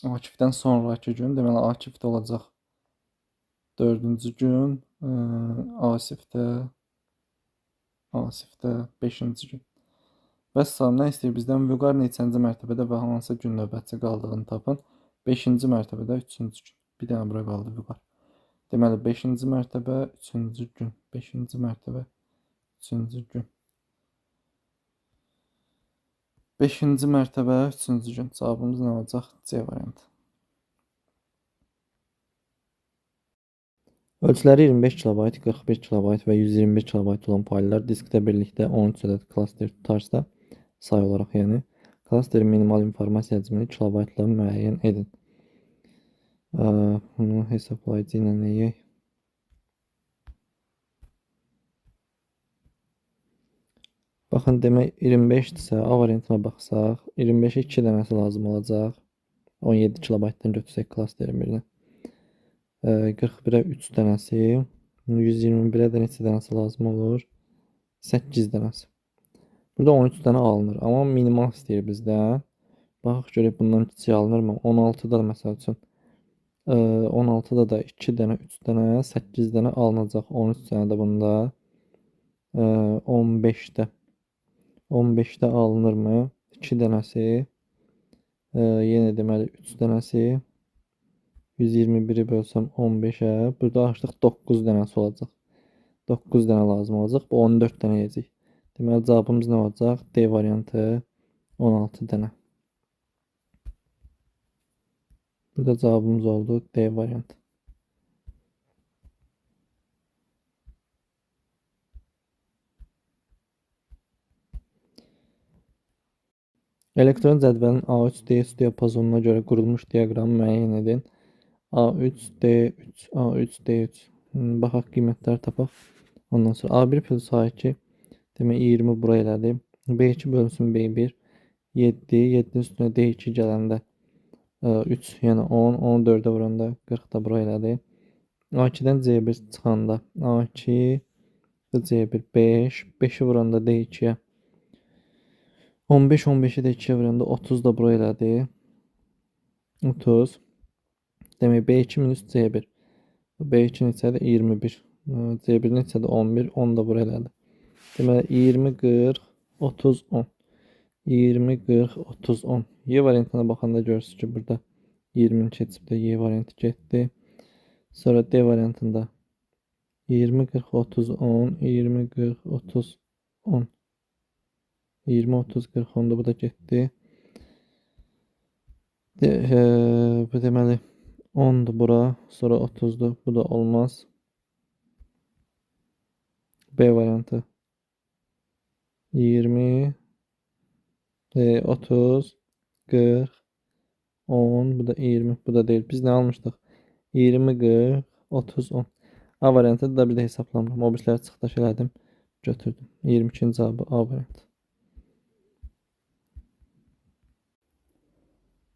Akifdən sonraki gün deməli Akifdə olacaq 4-cü gün. Asifdə 5-ci gün. Və salam, nə istəyir bizdən? Vüqar neçənci mərtəbədə və hansı gün növbətçi qaldığını tapın. 5-ci mərtəbədə 3-cü gün. Bir dənə bura qaldı Vüqar. Deməli 5-ci mərtəbə 3-cü gün. 5-ci mərtəbə 3-cü gün. 5-ci mərtəbə 3-cü gün. Cavabımız nə olacaq? C variantı. Ölçüləri 25 KB, 41 KB və 121 KB olan fayllar diskdə birlikdə 13 ədəd klaster tutarsa, say olaraq yəni, klasterin minimal informasiya həcmini kilobaytla müəyyən edin. Bunu hesablayıcı ilə neyək? Baxın, demək 25-dirsə, A variantına baxsaq, 25-ə 2 dənəsi lazım olacaq. 17 kilobaytdan götürsək klasterin birini. 41'ə 3 dənəsi, 121'ə də neçə dənəsi lazım olur? 8 dənəsi. Burada 13 dənə alınır, amma minimal istəyir bizdən. Baxaq görək bundan kiçik alınırmı? 16'da məsəl üçün 16'da da 2 dənə, 3 dənə, 8 dənə alınacaq. 13 dənə də bunda 15'də alınırmı? 2 dənəsi, yenə deməli 3 dənəsi, 121'i bölsəm 15'ə, burada artıq 9 dənəsi olacaq. 9 dənə lazım olacaq. Bu 14 dənə yeyəcək. Deməli cavabımız nə olacaq? D variantı 16 dənə. Burada cavabımız oldu D variantı. Elektron cədvəlin A3, D3 diapazonuna görə qurulmuş diaqramı müəyyən edin. A3, D3, A3, D3. Baxaq, qiymətləri tapaq. Ondan sonra A1 plus A2 demək 20 bura elədi. B2 bölünsün B1. 7, 7-nin üstünə D2 gələndə 3, yəni 10, 10 4-ə vuranda 40 da bura elədi. A2-dən C1 çıxanda A2, C1 5, 5-i vuranda D2-yə 15, 15-i də 2-yə vuranda 30 da bura elədi. 30. Demək B2 minus C1. B2 neçədir? 21. C1 neçədir? 11. 10 da bura elədi. Deməli 20, 40, 30, 10. 20, 40, 30, 10. Y variantına baxanda görürsünüz ki, burada 20-ni keçib də Y variantı getdi. Sonra D variantında 20, 40, 30, 10. 20, 40, 30, 10. 20, 30, 40, 10 da bu da getdi. Bu deməli 10'dur bura. Sonra 30'dur. Bu da olmaz. B variantı. 20, 30, 40, 10. Bu da 20. Bu da değil. Biz ne almıştık? 20, 40, 30, 10. A variantı da bir də hesablamıram. O birləri çıxdaş elədim. Götürdüm. 22-ci cavabı A variantı.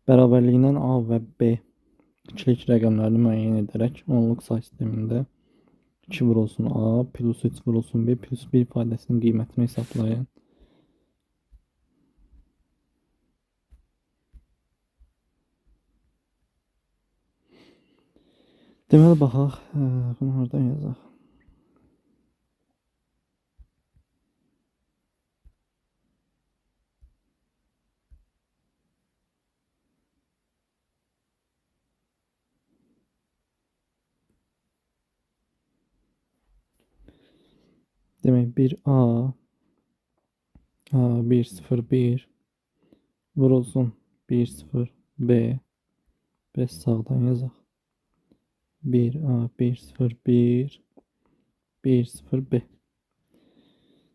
Bərabərliyindən A və B ikilik rəqəmlərini müəyyən edərək onluq say sistemində 2 vurulsun A plus 3 vurulsun B plus 1 ifadəsinin qiymətini hesablayın. Deməli baxaq, bunu hardan yazaq? Demək 1A 1 0 1 vurulsun 1 0 B. Biraz sağdan yazaq. 1A 1 0 1 1 0 B.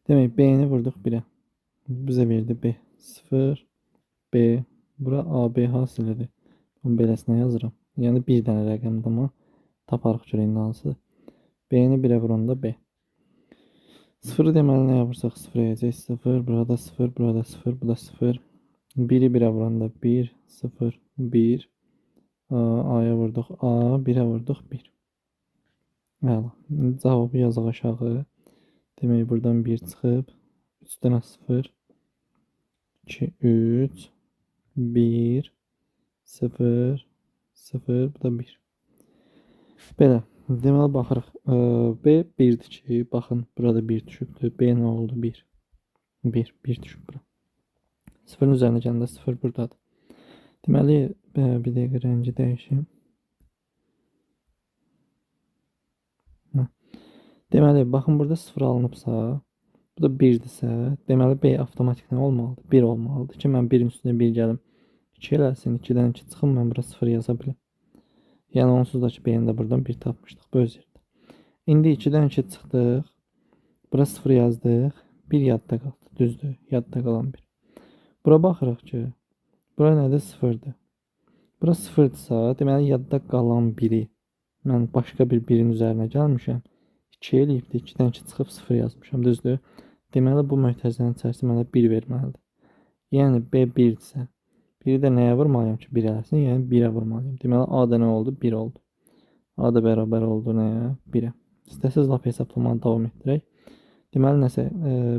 Demək B'ni vurduq 1'ə. Bizə verdi B 0 B. Bura AB hasilidir. Bunu beləsinə yazıram. Yəni bir dənə rəqəmdir amma taparıq görək indi hansıdır. B'ni 1'ə vuranda B. 0'ı deməli nəyə vursaq 0 edəcək 0. Burada 0, burada 0, bu da 0. 1'i 1'ə vuranda 1 0 1. A'ya vurduq A, 1'ə vurduq 1. Əla. Cavabı yazaq aşağı. Demək buradan 1 çıxıb 3 dənə 0 2 3 1 0 0, bu da 1. Belə. Deməli baxırıq. B 1'dir ki, baxın burada 1 düşübdür. B nə oldu? 1. 1 düşüb bura. 0'ın üzərinə gələndə 0 buradadır. Deməli bir dəqiqə rəngi dəyişim. Deməli baxın burada 0 alınıbsa, bu da 1'dirsə, deməli B avtomatik nə olmalıdır? 1 olmalıdır ki, mən 1'in üstünə 1 gəlim 2 eləsin, 2-dən 2 çıxım, mən bura 0 yaza bilim. Yəni onsuz da ki, B-ni də buradan 1 tapmışdıq bu öz yerdə. İndi 2-dən 2 çıxdıq. Bura 0 yazdıq. 1 yadda qaldı. Düzdür. Yadda qalan 1. Bura baxırıq ki, bura nədir? 0'dır. Bura 0'dırsa, deməli yadda qalan 1'i mən başqa bir 1'in üzərinə gəlmişəm. 2 eləyibdir. 2-dən 2 çıxıb 0 yazmışam. Düzdür. Deməli bu mötərizənin içərisində mənə 1 verməlidir. Yəni B 1'dirsə, 1'i də nəyə vurmalıyam ki 1 eləsin? Yəni 1'ə vurmalıyam. Deməli A da nə oldu? 1 oldu. A da bərabər oldu nəyə? 1'ə. İstəsiz lap hesablamanı davam etdirək. Deməli nəsə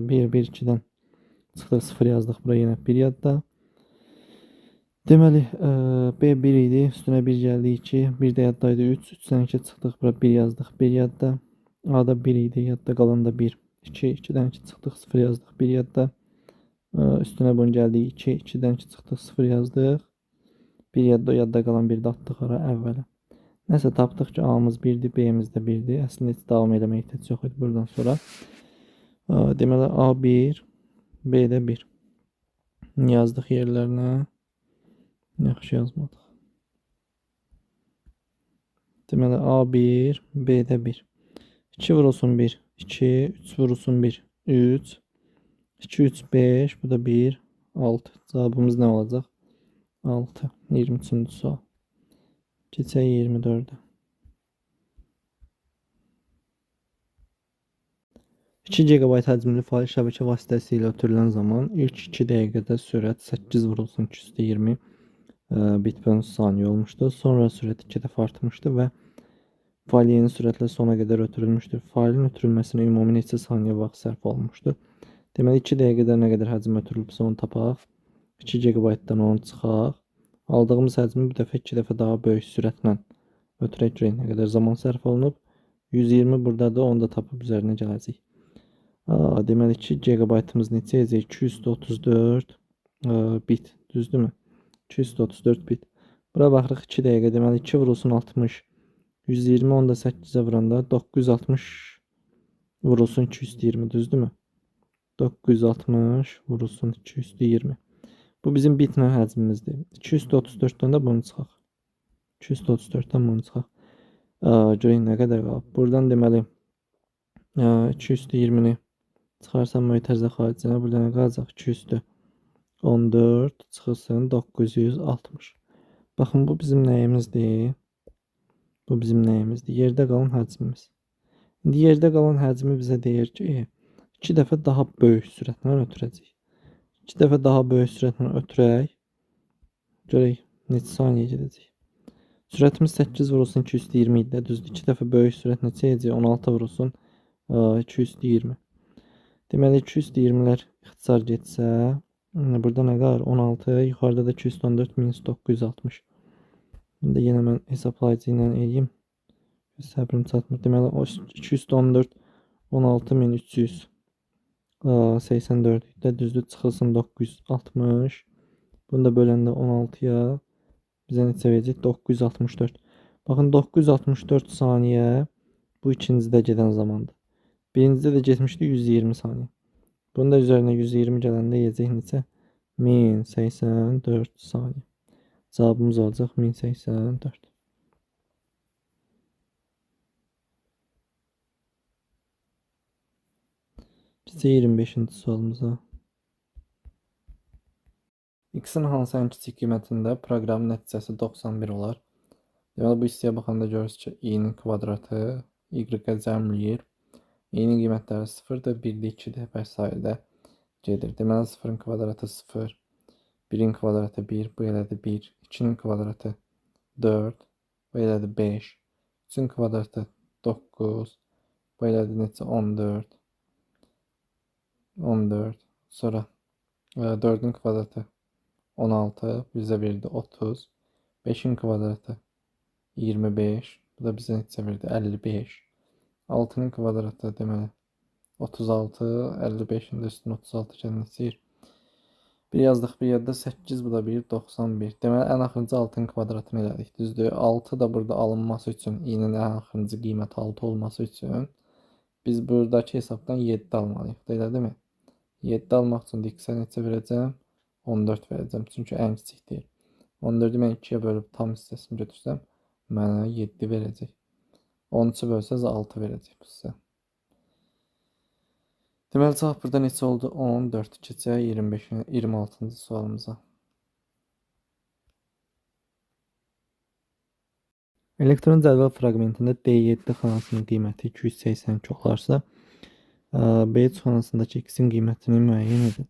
1 1 2-dən çıxdıq 0 yazdıq. Bura yenə 1 yadda. Deməli B 1 idi. Üstünə 1 gəldi 2. 1 də yaddaydı 3. 3-dən 2 çıxdıq. Bura 1 yazdıq. 1 yadda. A da 1 idi. Yadda qalan da 1. 2. 2-dən 2 çıxdıq. 0 yazdıq. 1 yadda. Üstünə bunu gəldi 2. 2-dən 2 çıxdıq. 0 yazdıq. 1 yadda. Yadda qalan 1 də atdıq ara əvvələ. Nəsə tapdıq ki A'mız 1'dir. B'miz də 1'dir. Əslində heç davam eləmək ehtiyac yox idi buradan sonra. Deməli A 1. B də 1. Yazdıq yerlərinə. Yaxşı yazmadıq. Deməli A 1. B də 1. 2 vurulsun 1. 2. 3 vurulsun 1. 3. 2 3 5. Bu da 1. 6. Cavabımız nə olacaq? 6. 23-cü sual. Keçək 24-ə. 2 GB həcmli fayl şəbəkə vasitəsilə ötürülən zaman ilk 2 dəqiqədə sürət 8 vurulsun 220 bit per saniyə olmuşdur. Sonra sürət 2 dəfə artmışdır və fayl yeni sürətlə sona qədər ötürülmüşdür. Faylın ötürülməsinə ümumi neçə saniyə vaxt sərf olunmuşdur? Deməli 2 dəqiqədə nə qədər həcm ötürülübsə onu tapaq. 2 GB-dan onu çıxaq. Aldığımız həcmi bir dəfə 2 dəfə daha böyük sürətlə ötürək görək nə qədər zaman sərf olunub. 120 buradadır, onu da tapıb üzərinə gələcək. Deməli 2 GB-ımız neçə edəcək? 234 bit, düzdürmü? 234 bit. Bura baxırıq 2 dəqiqə, deməli 2 vurulsun 60. 120 onu da 8-ə vuranda 960 vurulsun 220, düzdürmü? 960 vurulsun 220. Bu bizim bitlə həcmimizdir. 234-dən də bunu çıxaq. 234-dən bunu çıxaq. Görək nə qədər qalıb. Buradan deməli 220-ni çıxarsam mötərizə xaricinə burada nə qalacaq? 214 çıxılsın 960. Baxın bu bizim nəyimizdir? Bu bizim nəyimizdir? Yerdə qalan həcmimiz. İndi yerdə qalan həcmi bizə deyir ki, 2 dəfə daha böyük sürətlə ötürəcək. 2 dəfə daha böyük sürətlə ötürək. Görək neçə saniyə gedəcək. Sürətimiz 8 vurulsun 220 idi. Düzdür. 2 dəfə böyük sürət neçə edəcək? 16 vurulsun 220. Deməli 220-lər ixtisar getsə, burada nə qalır? 16, yuxarıda da 214 minus 960. İndi yenə mən hesablayıcı ilə edeyim. Səbrim çatmır. Deməli 214 16384-də düzdür, çıxılsın 960. Bunu da böləndə 16-ya bizə neçə verəcək? 964. Baxın 964 saniyə bu ikincidə gedən zamandır. Birincidə də getmişdi 120 saniyə. Bunu da üzərinə 120 gələndə yeyəcək neçə? 1084 saniyə. Cavabımız olacaq 1084. Bizə 25-ci sualımıza. X-in hansı ən kiçik qiymətində proqramın nəticəsi 91 olar? Deməli, bu hissəyə baxanda görürsünüz ki, i-nin kvadratı y-ə cəmləyir. I-nin qiymətləri 0-dır, 1-də 2-də və s. gedir. Deməli, 0-ın kvadratı 0, 1-in kvadratı 1, bu elədir 1, 2-nin kvadratı 4, bu elədir 5, 3-ün kvadratı 9, bu elədir neçə? 14. 14. Sonra 4-ün kvadratı 16, bizə verdi 30. 5-in kvadratı 25, bu da bizə neçə verdi? 55. 6-nın kvadratı deməli 36, 55-in də üstünə 36 gəlin neçəyir? Bir yazdıq bir yerdə 8, bu da 1, 91. Deməli, ən axırıncı 6-nın kvadratını elədik, düzdür? 6 da burada alınması üçün, i-nin ən axırıncı qiyməti 6 olması üçün biz buradakı hesabdan 7 almalıyıq, elədirmi? 7 almaq üçün x-ə neçə verəcəm? 14 verəcəm, çünki ən kiçikdir. 14-ü mən 2-yə bölüb tam hissəsini götürsəm, mənə 7 verəcək. 13-ü bölsəz 6 verəcək bu sizə. Deməli, cavab burada neçə oldu? 14 keçək 26-cı sualımıza. Elektron cədvəl fraqmentində D7 xanasının qiyməti 282 olarsa, B3 xanasındakı x-in qiymətini müəyyən edin.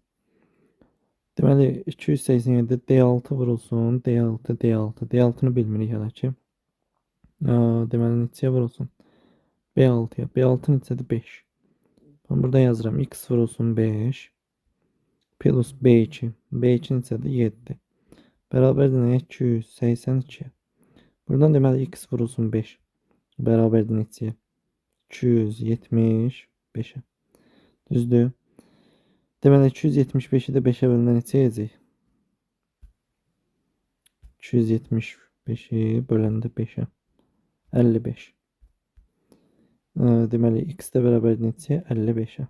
Deməli, 287 D6 vurulsun, D6, D6. D6-nı bilmirik hələ ki. Deməli, neçəyə vurulsun? B6-ya. B6 neçədir? 5. Ben burada yazıram. X vurulsun 5. Plus B2. B2 neçədir? 7. Bərabərdir nəyə? 282. Buradan deməli, X vurulsun 5. Bərabərdir neçəyə? 275-ə. Düzdür. Deməli, 275-i də 5-ə bölündə neçə edəcək? 275-i böləndə 5-ə. 55. Deməli, x də bərabər neçəyə? 55-ə.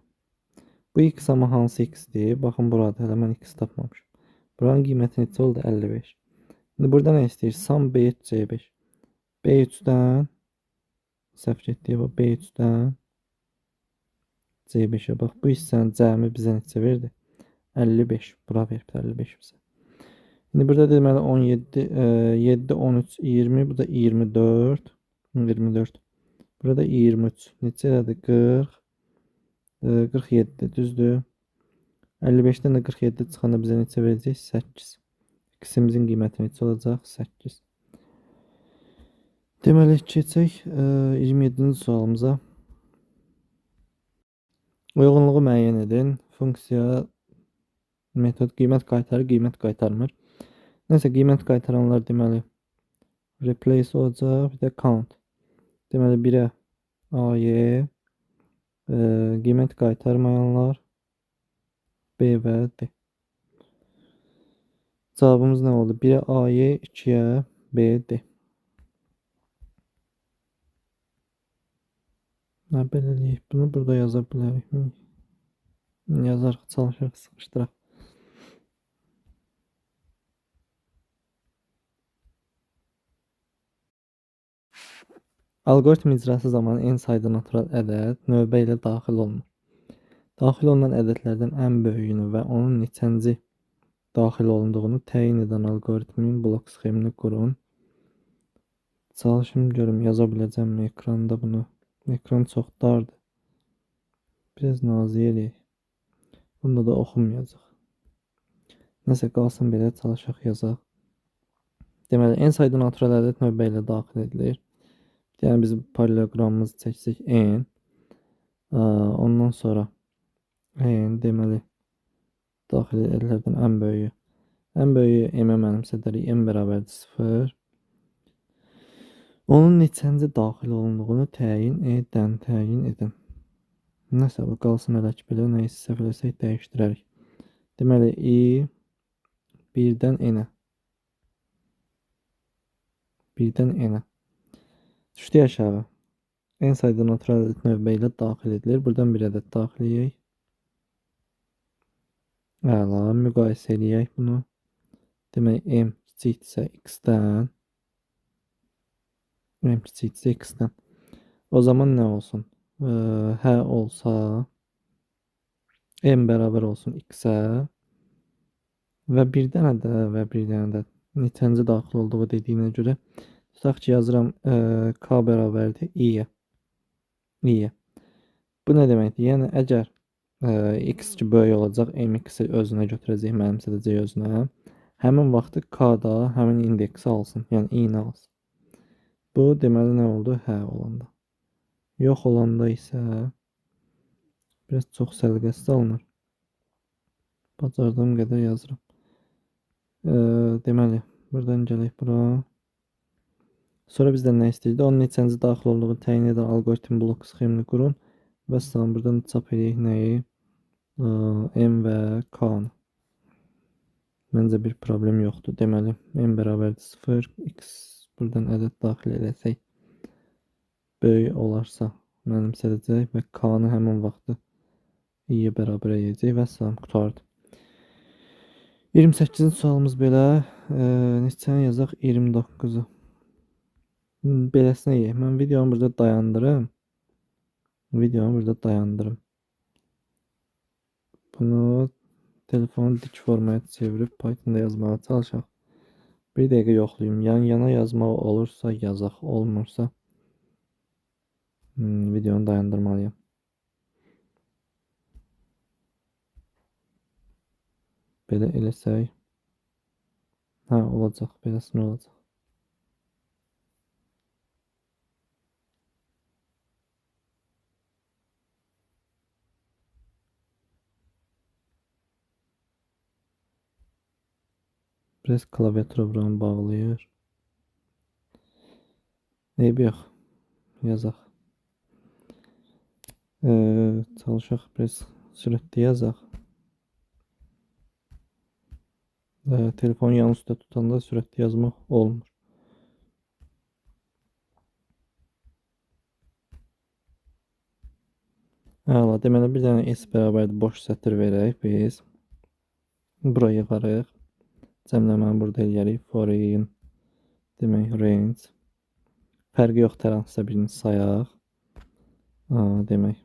Bu x amma hansı x-dir? Baxın, burada hələ mən x tapmamışım. Buranın qiyməti neçə oldu? 55. İndi burada nə istəyir? Sam B3 C5. B3-dən səhv getdik. B3-dən C5-ə bax. Bu hissənin cəmi bizə neçə verdi? 55. Bura verib 55 bizə. İndi burada deməli 17, 7, 13, 20. Bu da 24. 24. Burada 23. Neçə elədi? 40. 47 düzdür. 55-dən də 47 çıxanda bizə neçə verəcək? 8. X-imizin qiyməti neçə olacaq? 8. Deməli, keçək 27-ci sualımıza. Uyğunluğu müəyyən edin. Funksiya, metod qiymət qaytarır, qiymət qaytarmır. Nəsə, qiymət qaytaranlar deməli replace olacaq, bir də count. Deməli, 1-ə A-Y, qiymət qaytarmayanlar B və D. Cavabımız nə oldu? 1-ə A-Y, 2-yə B, D. Nə belə eləyək? Bunu burada yaza bilərikmi? Yazarıq, çalışırıq, sıxışdıraq. Alqoritm icrası zamanı n sayda natural ədəd növbə ilə daxil olunur. Daxil olunan ədədlərdən ən böyüyünü və onun neçənci daxil olunduğunu təyin edən alqoritmin blok sxemini qurun. Çalışım görüm, yaza biləcəmmi ekranda bunu? Ekran çox dardır. Biraz nazik eləyək. Bunda da oxunmayacaq. Nəsə, qalsın belə, çalışaq yazaq. Deməli, n sayda natural ədəd növbə ilə daxil edilir. Yəni, biz paralelogramımızı çəksək n. Ondan sonra n deməli daxil ədədlərdən ən böyüyü. Ən böyüyü m-ə mənimsədərik, m bərabərdir 0. Onun neçənci daxil olunduğunu təyin edin. Nəsə, bu qalsın elə ki, belə nəyisə səhv eləsək dəyişdirərik. Deməli, i 1-dən n-ə. 1-dən n-ə. Düşdü aşağı. N sayda natural ədəd növbə ilə daxil edilir. Buradan bir ədəd daxil edək. Əla, müqayisə edək bunu. Demək, m kiçikdirsə x-dən. M kiçikdirsə x-dən. O zaman nə olsun? Hə olsa m bərabər olsun x-ə və bir dənə də neçənci daxil olduğu dediyinə görə tutaq ki, yazıram k bərabərdir i-yə. Bu nə deməkdir? Yəni, əgər x ki böyük olacaq, m-x-i özünə götürəcək, mənimsədəcək özünə. Həmin vaxtı k da həmin indeksi alsın, yəni i-ni alsın. Bu deməli nə oldu? Hə olanda. Yox olanda isə biraz çox səliqəsiz alınır. Bacardığım qədər yazıram. Deməli, buradan gələk bura. Sonra bizdən nə istəyirdi? Onun neçənci daxil olduğu təyin edən alqoritm blok sxemini qurun və sonra buradan çap edək nəyi? M və K-nı. Məncə bir problem yoxdur. Deməli, M bərabərdir 0, X buradan ədəd daxil edəcək. Böyük olarsa mənimsədəcək və K-nı həmin vaxtı i-yə bərabər edəcək və salam qutardı. 28-ci sualımız belə. Neçəni yazaq? 29-u. Beləsinə yeyək. Mən videonu burada dayandırım. Bunu telefonu dik formaya çevirib Python'da yazmağa çalışaq. Bir dəqiqə yoxlayayım. Yan-yana yazmaq olursa yazaq, olmursa videonu dayandırmalıyım. Belə eləsək. Hə, olacaq. Beləsinə olacaq. Biraz klaviatura buranı bağlayır. Eybi yox. Yazaq. Çalışaq biraz sürətli yazaq. Telefonu yan üstə tutanda sürətli yazmaq olmur. Əla, deməli bir dənə s bərabərdir boş sətir verək biz. Buraya yığarıq. Cəmləməni burada eləyərik. Foreign demək range. Fərqi yoxdur, hər hansısa birini sayaq. Demək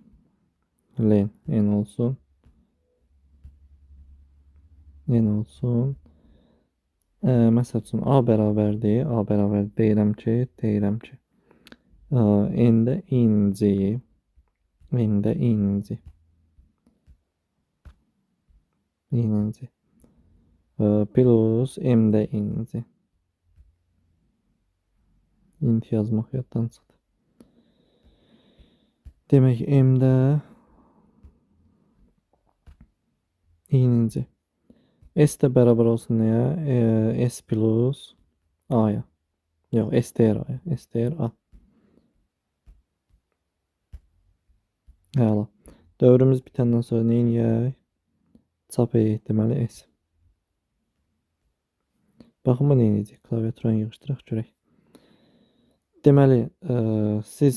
len n olsun. Məsəl üçün a bərabərdir. A bərabər deyirəm ki, n-də i-ninci. İninci. Plus M-də ininci. İnt yazmaq yaddan çıxdı. Demək M-də ininci. S də bərabər olsun nəyə? S plus A-ya. Yox, S deyər A-ya. S deyər A. Əla. Dövrümüz bitəndən sonra nə edək? Çap edək, deməli S. Baxın bu nə edəcək? Klaviaturanı yığışdıraq görək. Deməli, siz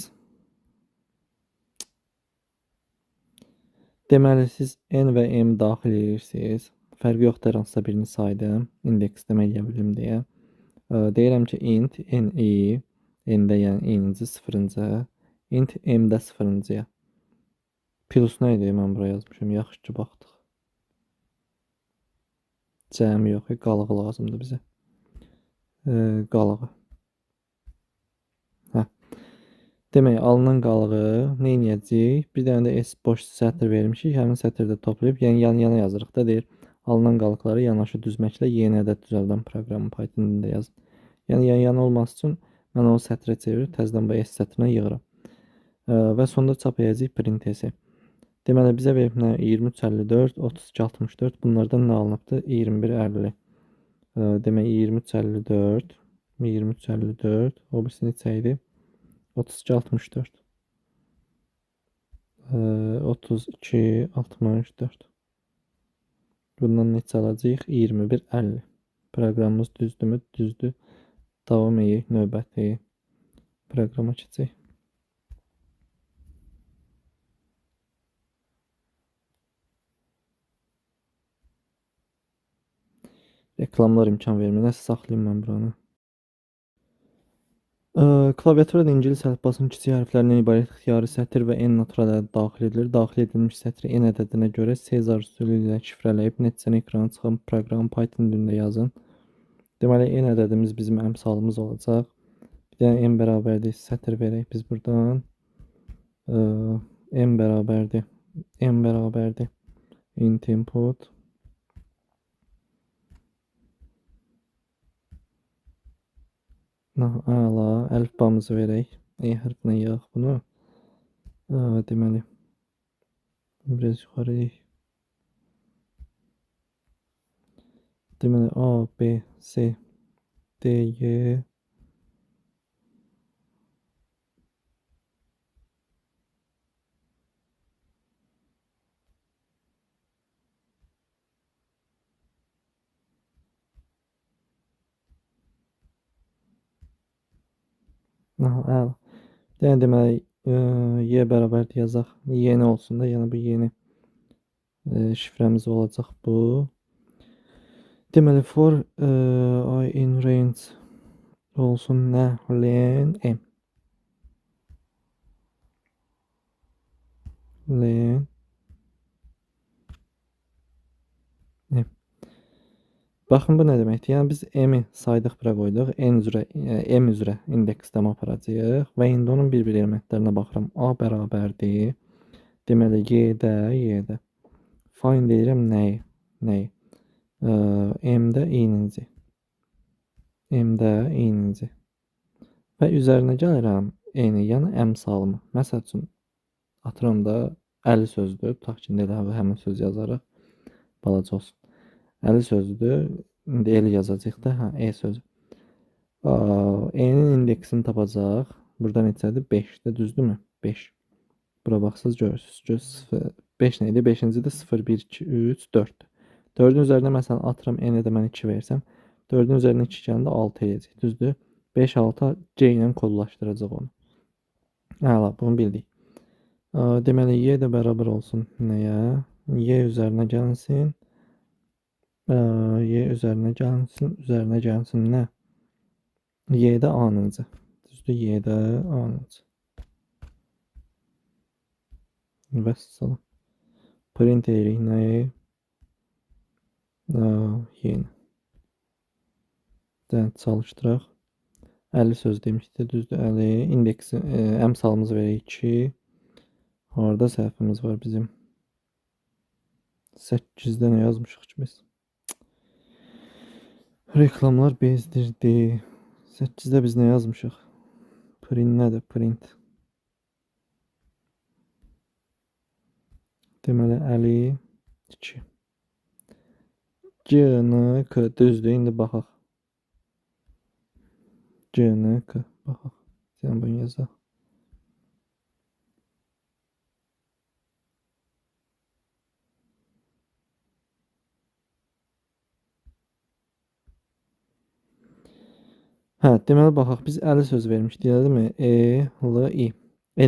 N və M daxil edirsiniz. Fərqi yoxdur, hansısa birini saydım. İndeksləmə edə bilim deyə. Deyirəm ki, int N-i, N-də yəni ininci sıfırıncı, int M-də sıfırıncıya. Plus nə idi? Mən bura yazmışım. Yaxşı ki, baxdıq. Cəmi yox, qalığı lazımdır bizə. Qalığı. Hə. Demək, alınan qalığı nə edəcəyik? Bir dənə də S boş sətr vermişik. Həmin sətirdə toplayıb, yəni yan-yana yazırıq da deyir. Alınan qalıqları yanaşı düzməklə yeni ədəd düzəldən proqramı Python dilində yazın. Yəni yan-yana olması üçün mən onu sətrə çevirib təzədən bu S sətrinə yığıram. Və sonda çap edəcəyik print S-i. Deməli, bizə verib nə? 2354, 3264. Bunlardan nə alınıbdır? 2150. Demək, 2354, 2354. O birisi neçə idi? 3264. 3264. Bundan neçə alacağıq? 2150. Proqramımız düzdürmü? Düzdür. Davam edək növbəti proqrama keçək. Reklamlar imkan vermir. Nəsə saxlayayım mən buranı. Klaviaturada ingilis əlifbasının kiçik hərflərindən ibarət ixtiyari sətr və n natural ədədi daxil edilir. Daxil edilmiş sətri n ədədinə görə Sezar üsulu ilə şifrələyib neticəni ekrana çıxan proqramı Python dilində yazın. Deməli, n ədədimiz bizim əmsalımız olacaq. Bir dənə n bərabərdir, sətr verək biz buradan. N bərabərdir int input. Əla, əlifbamızı verək. E hərfinə yığaq bunu. Deməli, biraz yuxarı edək. Deməli, A, B, C, D, Y. Əla. Deməli, Y bərabərdir yazaq. Yeni olsun da, yəni bu yeni şifrəmiz olacaq bu. Deməli, for I in range olsun nə? Len M. Len M. Baxın, bu nə deməkdir? Yəni, biz M-i saydıq bura qoyduq. M üzrə indeksləmə aparacağıq və indi onun bir-bir elementlərinə baxıram. A bərabərdir. Deməli, Y-də. Find deyirəm nəyi? M-də ininci. M-də ininci. Və üzərinə gəlirəm N-i, yəni əmsalımı. Məsəl üçün, atıram da 50 sözdür. Tutaq ki, elə həmin söz yazarıq. Balaca olsun. 50 sözdür. İndi el yazacaq da, E sözü. E-nin indeksini tapacaq. Burada neçədir? 5-də, düzdürmü? 5. Bura baxsınız, görürsünüz. 5 nə idi? 5-ci də 0, 1, 2, 3, 4-dür. 4-ün üzərinə məsələn atıram, N-ə də mən 2 versəm, 4-ün üzərinə 2 gələndə 6 edəcək, düzdür? 5, 6 C ilə kodlaşdıracaq onu. Əla, bunu bildik. Deməli, Y də bərabər olsun nəyə? Y üzərinə gəlsin. Y üzərinə gəlsin nə? Y-də A-nıncı. Düzdür, Y-də A-nıncı. Vəssalam. Print edirik nəyi? Yeni. Çalışdıraq. 50 söz demişdi, düzdür, 50. İndeksi, əmsalımızı verək 2. Orada səhvimiz var bizim. 8-də nə yazmışıq ki biz? Reklamlar bezdirdi. 8-də biz nə yazmışıq? Print nədir? Print. Deməli, Əli 2. C-N-K düzdür. İndi baxaq. C-N-K. Baxaq. Sən bunu yazaq. Hə, deməli baxaq. Biz Əli söz vermişdik, eləmi? E-L-I.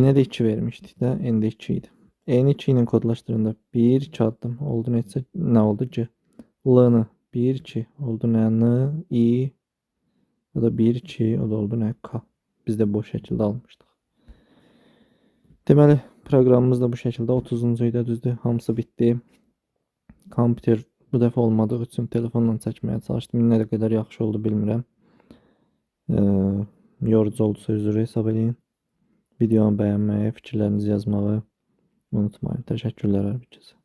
N-ə də 2 vermişdik də. N-də 2 idi. E-ni 2 ilə kodlaşdıranda 1, 2 addım oldu. Neçə? Nə oldu ki? L-nı 1, 2 oldu. Nə? N, I. O da 1, 2. O da oldu nə? K. Biz də bu şəkildə almışdıq. Deməli, proqramımız da bu şəkildə 30-cu idi, düzdür? Hamısı bitdi. Kompüter bu dəfə olmadığı üçün telefonla çəkməyə çalışdım. Nə qədər yaxşı oldu bilmirəm. Yorucu oldusa üzr hesab eləyin. Videonu bəyənməyi, fikirlərinizi yazmağı unutmayın. Təşəkkürlər hər bir kəsə.